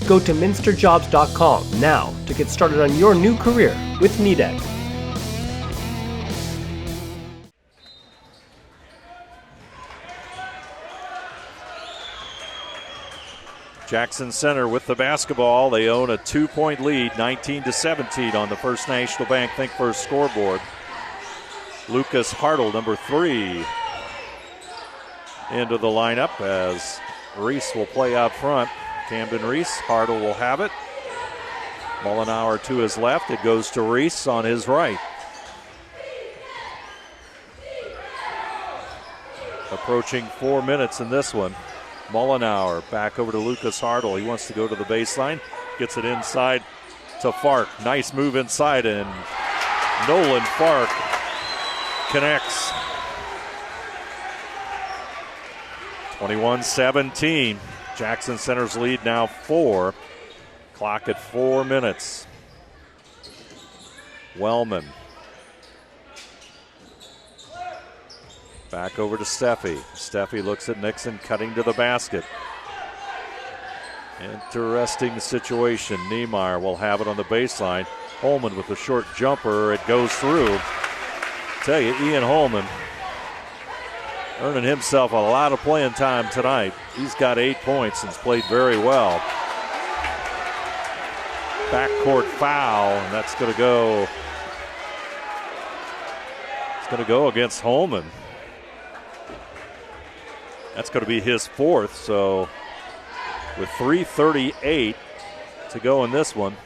Speaker 4: Go to minsterjobs.com now to get started on your new career with NKTelco.
Speaker 1: Jackson Center with the basketball. They own a 2-point lead, 19-17 on the First National Bank Think First scoreboard. Lucas Hartle, number 3, into the lineup as Reese will play out front. Camden Reese, Hartle will have it. Mullenauer to his left. It goes to Reese on his right. Approaching 4 minutes in this one. Mullenauer back over to Lucas Hartle. He wants to go to the baseline. Gets it inside to Fark. Nice move inside, and Nolan Fark connects. 21-17. Jackson Center's lead now 4. Clock at 4 minutes. Wellman. Back over to Steffi. Steffi looks at Nixon cutting to the basket. Interesting situation. Niemeyer will have it on the baseline. Holman with a short jumper. It goes through. Tell you, Ian Holman earning himself a lot of playing time tonight. He's got 8 points and has played very well. Backcourt foul, and that's going to go. It's going to go against Holman. That's going to be his 4th. So with 3:38 to go in this one,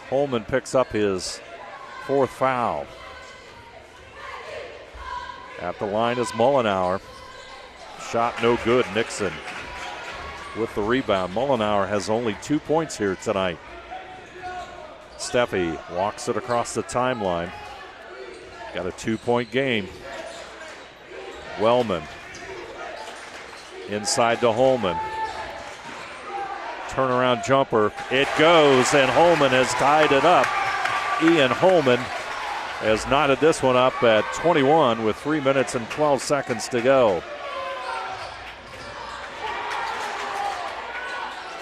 Speaker 1: Holman picks up his 4th foul. At the line is Mullenauer. Shot no good. Nixon with the rebound. Mullenauer has only 2 points here tonight. Steffi walks it across the timeline. Got a 2-point game. Wellman inside to Holman. Turnaround jumper. It goes, and Holman has tied it up. Ian Holman has knotted this one up at 21 with 3 minutes and 12 seconds to go.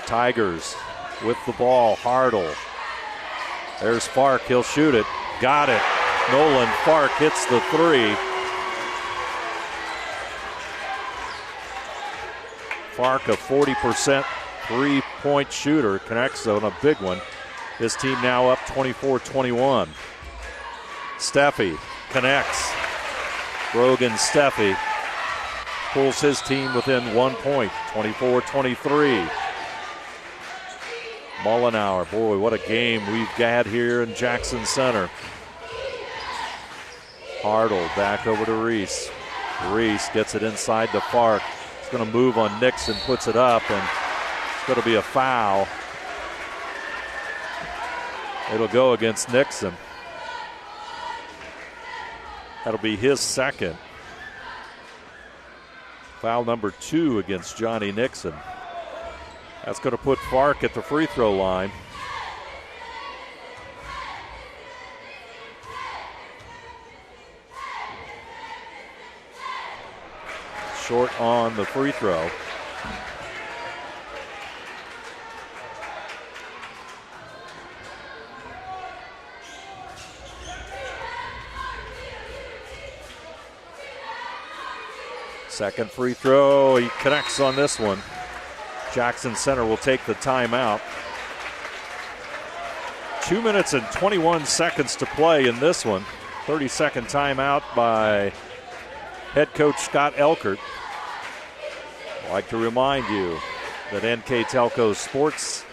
Speaker 1: Tigers with the ball. Hartle. There's Fark. He'll shoot it. Got it. Nolan Fark hits the 3. Fark, a 40% three-point shooter, connects on a big one. His team now up 24-21. Steffi connects. Brogan Steffi pulls his team within 1 point, 24-23. Mullenauer, boy, what a game we've got here in Jackson Center. Hartle back over to Reese. Reese gets it inside to Fark. He's going to move on Nixon, puts it up, and it's going to be a foul. It'll go against Nixon. That'll be his 2nd. Foul number 2 against Johnny Nixon. That's going to put Fark at the free throw line. Short on the free throw. Second free throw, he connects on this one. Jackson Center will take the timeout. 2 minutes and 21 seconds to play in this one. 30-second timeout by head coach Scott Elkert. I'd like to remind you that NKTelco Sports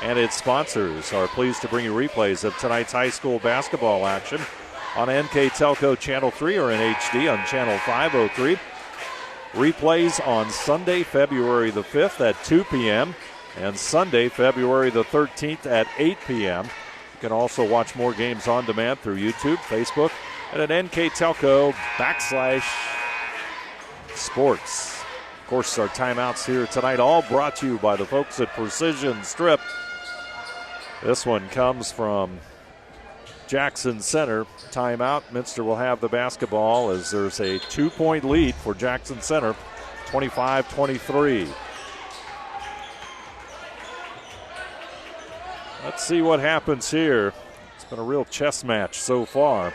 Speaker 1: and its sponsors are pleased to bring you replays of tonight's high school basketball action on NKTelco Channel 3 or in HD on Channel 503. Replays on Sunday, February the 5th at 2 p.m. and Sunday, February the 13th at 8 p.m. You can also watch more games on demand through YouTube, Facebook, and at NKTelco/sports. Of course, our timeouts here tonight all brought to you by the folks at Precision Strip. This one comes from Jackson Center. Timeout. Minster will have the basketball as there's a 2-point lead for Jackson Center, 25-23. Let's see what happens here. It's been a real chess match so far.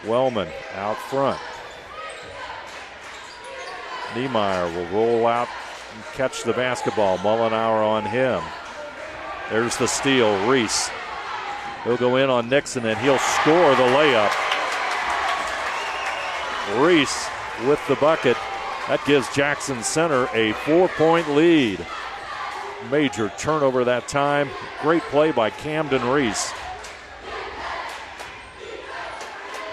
Speaker 1: Wellman out front. Niemeyer will roll out and catch the basketball. Mullenauer on him. There's the steal. Reese. He'll go in on Nixon and he'll score the layup. Reese with the bucket. That gives Jackson Center a 4-point lead. Major turnover that time. Great play by Camden Reese.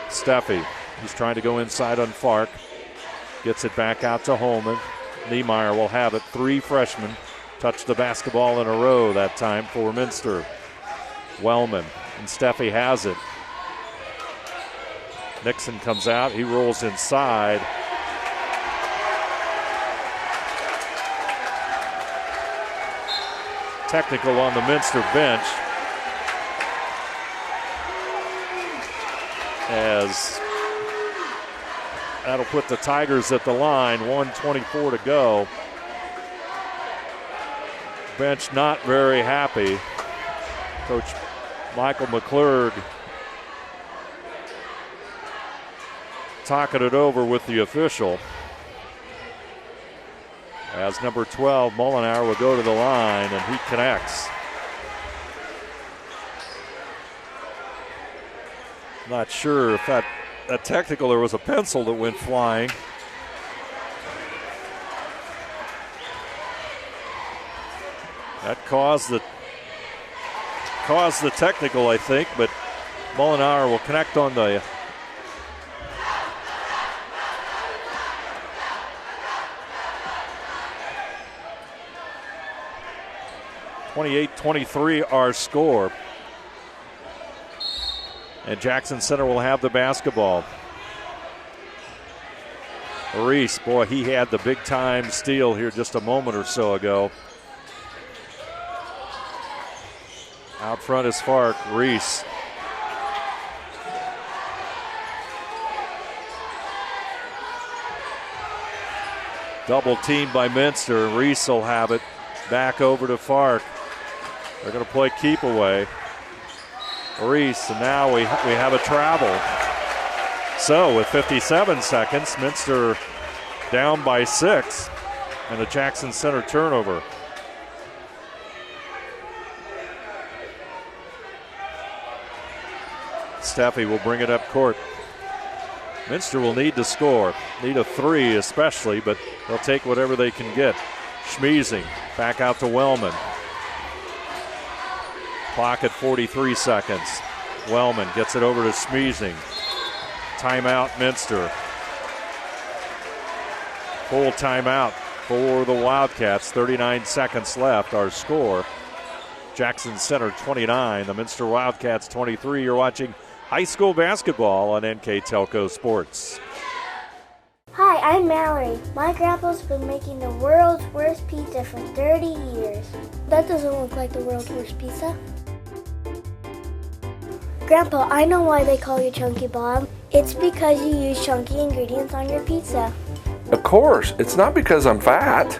Speaker 1: Steffi, he's trying to go inside on Fark. Gets it back out to Holman. Niemeyer will have it. 3 freshmen touch the basketball in a row that time for Minster. Wellman and Steffi has it. Nixon comes out. He rolls inside. Technical on the Minster bench as that'll put the Tigers at the line. 1:24 to go. Bench not very happy. Coach Michael McClurg talking it over with the official. As number 12, Mullenauer, will go to the line, and he connects. Not sure if that technical, there was a pencil that went flying. That caused the technical, I think, but Mullenauer will connect on the (28-23) our score. And Jackson Center will have the basketball. Reese, boy, he had the big-time steal here just a moment or so ago. Out front is Fark. Reese. Double teamed by Minster. Reese will have it. Back over to Fark. They're going to play keep away. Reese, and now we have a travel. So with 57 seconds, Minster down by 6 and a Jackson Center turnover. Steffi will bring it up court. Minster will need to score, need a 3 especially, but they'll take whatever they can get. Schmeezing back out to Wellman. Clock at 43 seconds. Wellman gets it over to Schmeezing. Timeout, Minster. Full timeout for the Wildcats. 39 seconds left. Our score, Jackson Center 29, the Minster Wildcats 23. You're watching high school basketball on NKTelco Sports.
Speaker 6: Hi, I'm Mallory. My grandpa's been making the world's worst pizza for 30 years. That doesn't look like the world's worst pizza. Grandpa, I know why they call you Chunky Bob. It's because you use chunky ingredients on your pizza.
Speaker 7: Of course, it's not because I'm fat.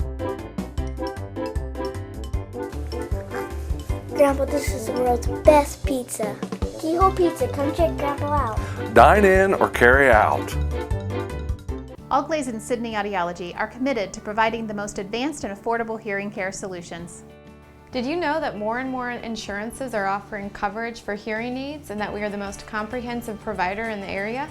Speaker 6: Grandpa, this is the world's best pizza. Keyhole Pizza, come check Grandpa out.
Speaker 7: Dine in or carry out.
Speaker 8: All Glaze and Sydney Audiology are committed to providing the most advanced and affordable hearing care solutions.
Speaker 9: Did you know that more and more insurances are offering coverage for hearing needs and that we are the most comprehensive provider in the area?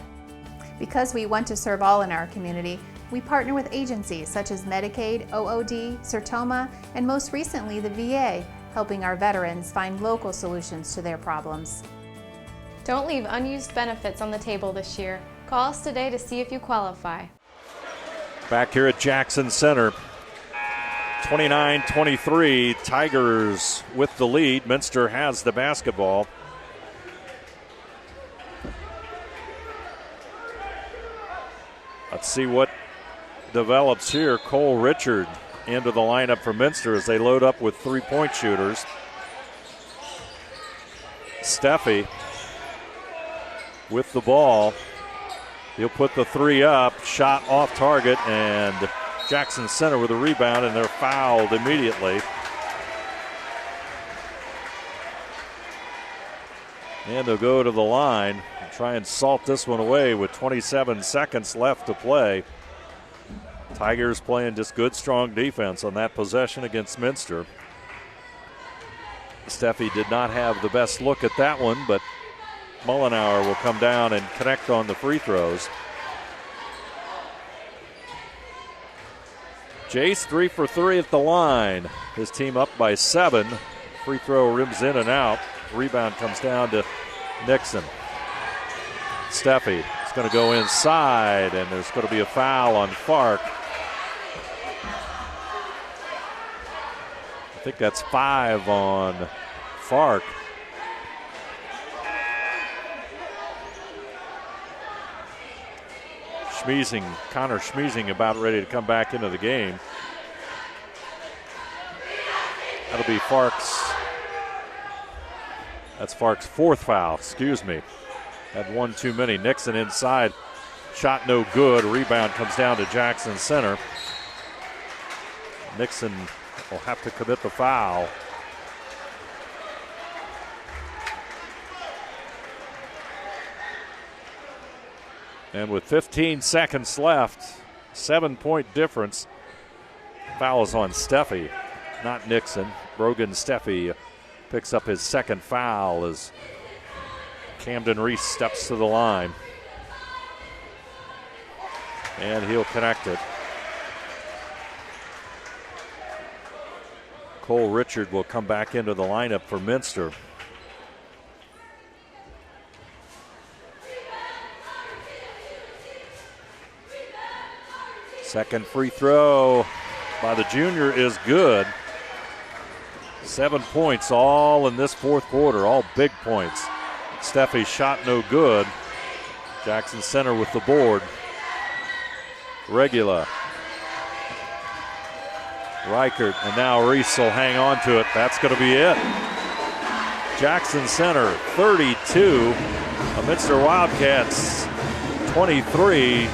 Speaker 8: Because we want to serve all in our community, we partner with agencies such as Medicaid, OOD, Sertoma, and most recently the VA, helping our veterans find local solutions to their problems.
Speaker 9: Don't leave unused benefits on the table this year. Call us today to see if you qualify.
Speaker 1: Back here at Jackson Center, 29-23, Tigers with the lead. Minster has the basketball. Let's see what develops here. Cole Richard into the lineup for Minster as they load up with three-point shooters. Steffi with the ball. He'll put the three up, shot off target, and Jackson Center with a rebound, and they're fouled immediately. And they'll go to the line and try and salt this one away with 27 seconds left to play. Tigers playing just good, strong defense on that possession against Minster. Steffi did not have the best look at that one, but Mullenauer will come down and connect on the free throws. Jace 3 for 3 at the line. His team up by 7. Free throw rims in and out. Rebound comes down to Nixon. Steffi is going to go inside, and there's going to be a foul on Fark. I think that's 5 on Fark. Connor Schmeezing about ready to come back into the game. That'll be that's Fark's 4th foul, excuse me. Had one too many. Nixon inside, shot no good. Rebound comes down to Jackson Center. Nixon will have to commit the foul. And with 15 seconds left, 7-point difference. Foul is on Steffi, not Nixon. Brogan Steffi picks up his 2nd foul as Camden Reese steps to the line. And he'll connect it. Cole Richard will come back into the lineup for Minster. Second free throw by the junior is good. 7 points all in this 4th quarter, all big points. Steffi's shot no good. Jackson Center with the board. Regula. Reichert, and now Reese will hang on to it. That's going to be it. Jackson Center 32, the Minster Wildcats 23.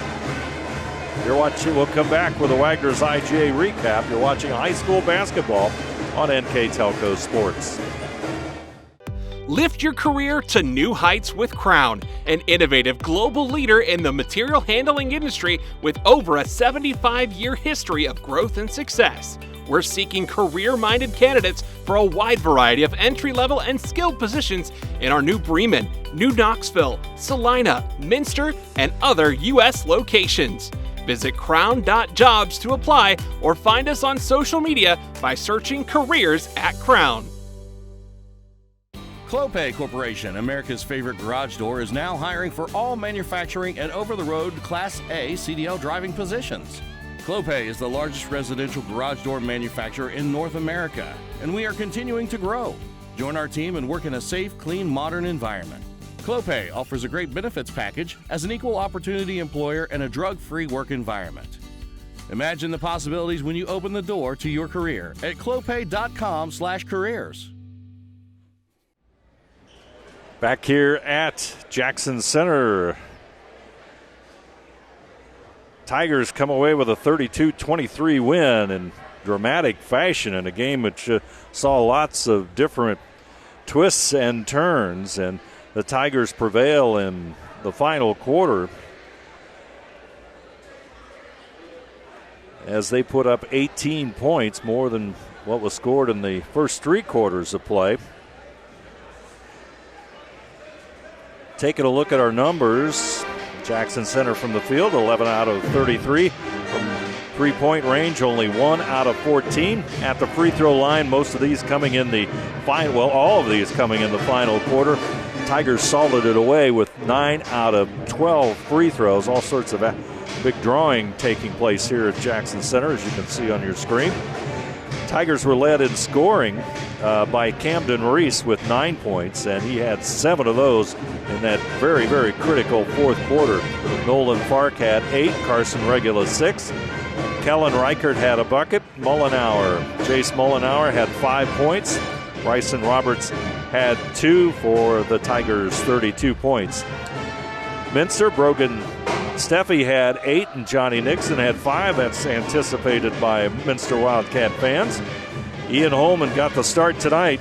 Speaker 1: You're watching, we'll come back with a Wagner's IGA recap. You're watching high school basketball on NKTelco Sports.
Speaker 2: Lift your career to new heights with Crown, an innovative global leader in the material handling industry with over a 75-year history of growth and success. We're seeking career-minded candidates for a wide variety of entry-level and skilled positions in our new Bremen, New Knoxville, Salina, Minster, and other U.S. locations. Visit crown.jobs to apply or find us on social media by searching Careers at Crown.
Speaker 3: Clopay Corporation, America's favorite garage door, is now hiring for all manufacturing and over-the-road Class A CDL driving positions. Clopay is the largest residential garage door manufacturer in North America, and we are continuing to grow. Join our team and work in a safe, clean, modern environment. Clopay offers a great benefits package as an equal opportunity employer and a drug-free work environment. Imagine the possibilities when you open the door to your career at clopay.com/careers.
Speaker 1: Back here at Jackson Center, Tigers come away with a 32-23 win in dramatic fashion in a game which saw lots of different twists and turns, and the Tigers prevail in the final quarter. as they put up 18 points, more than what was scored in the first 3 quarters of play. Taking a look at our numbers, Jackson Center from the field, 11 out of 33. From three-point range, only 1 out of 14. At the free throw line, most of these coming in the final, well, all of these coming in the final quarter. Tigers salted it away with 9 out of 12 free throws. All sorts of big drawing taking place here at Jackson Center, as you can see on your screen. Tigers were led in scoring by Camden Reese with 9 points, and he had 7 of those in that very, very critical fourth quarter. Nolan Fark had 8, Carson Regula 6. Kellen Reichert had a bucket. Jace Mullenauer had 5 points. Bryson Roberts had 2 for the Tigers' 32 points. Minster, Brogan Steffi had 8, and Johnny Nixon had 5. That's anticipated by Minster Wildcat fans. Ian Holman got the start tonight.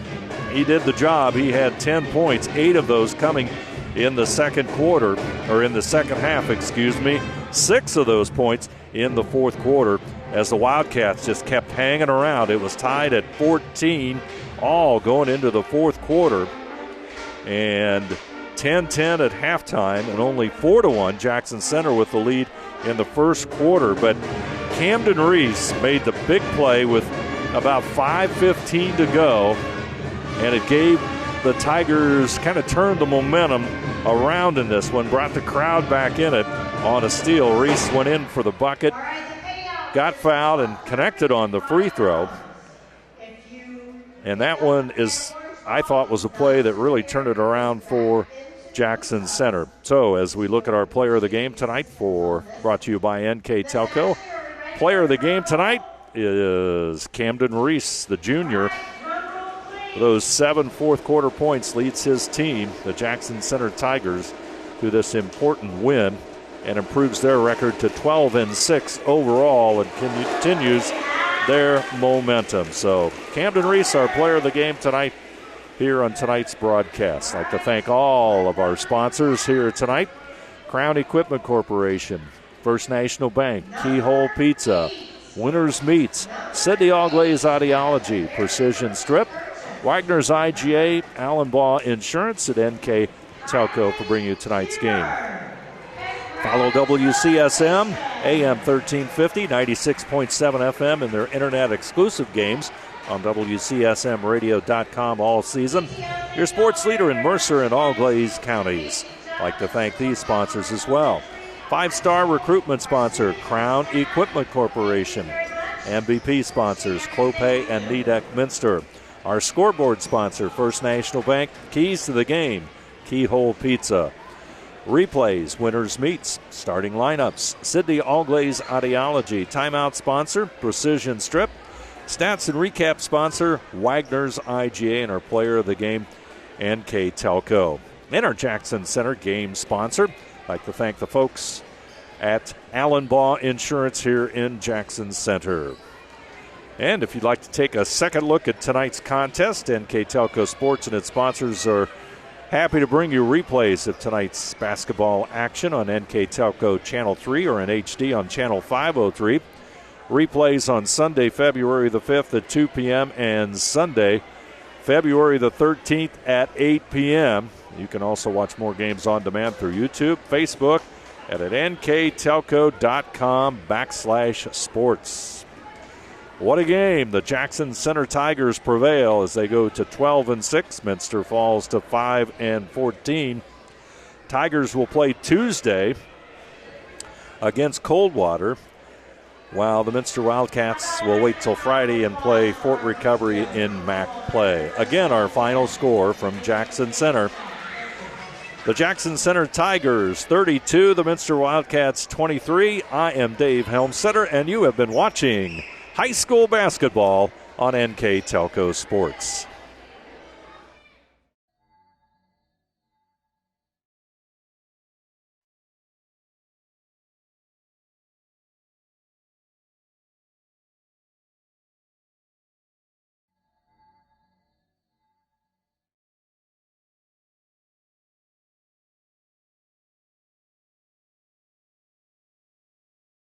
Speaker 1: He did the job. He had 10 points, 8 of those coming in the second quarter, or in the second half, 6 of those points in the fourth quarter as the Wildcats just kept hanging around. It was tied at 14, all going into the fourth quarter. And 10-10 at halftime, and only 4-1 Jackson Center with the lead in the first quarter. But Camden Reese made the big play with about 5:15 to go, and it gave the Tigers, kind of turned the momentum around in this one, brought the crowd back in it on a steal. Reese went in for the bucket, got fouled, and connected on the free throw. And that one I thought was a play that really turned it around for Jackson Center. So as we look at our player of the game tonight, brought to you by NKTelco, player of the game tonight is Camden Reese, the junior. Those 7 fourth quarter points leads his team, the Jackson Center Tigers, to this important win and improves their record to 12-6 overall and continues their momentum. So Camden Reese, our player of the game tonight here on tonight's broadcast. I'd like to thank all of our sponsors here tonight: Crown Equipment Corporation, First National Bank, Keyhole Pizza, Winners Meats, Sydney All-Glaze Audiology, Precision Strip, Wagner's IGA, Allen Baugh Insurance, at NKTelco for bringing you tonight's game. Follow WCSM, AM 1350, 96.7 FM in their internet-exclusive games on WCSMradio.com all season. Your sports leader in Mercer and All-Glaze counties. I'd like to thank these sponsors as well. 5-star recruitment sponsor, Crown Equipment Corporation. MVP sponsors, Clopay and Nidec Minster. Our scoreboard sponsor, First National Bank. Keys to the game, Keyhole Pizza. Replays, Winners Meats. Starting lineups, Sydney All-Glaze Audiology. Timeout sponsor, Precision Strip. Stats and recap sponsor, Wagner's IGA, and our player of the game, NKTelco. And our Jackson Center game sponsor, I'd like to thank the folks at Allen Baugh Insurance here in Jackson Center. And if you'd like to take a second look at tonight's contest, NKTelco Sports and its sponsors are happy to bring you replays of tonight's basketball action on NKTelco Channel 3 or in HD on Channel 503. Replays on Sunday, February the 5th at 2 p.m. and Sunday, February the 13th at 8 p.m. You can also watch more games on demand through YouTube, Facebook, and at nktelco.com/sports. What a game. The Jackson Center Tigers prevail as they go to 12-6. Minster falls to 5-14. Tigers will play Tuesday against Coldwater, while the Minster Wildcats will wait till Friday and play Fort Recovery in MAC play. Again, our final score from Jackson Center. The Jackson Center Tigers 32, the Minster Wildcats 23. I am Dave Helmsetter, and you have been watching high school basketball on NKTelco Sports.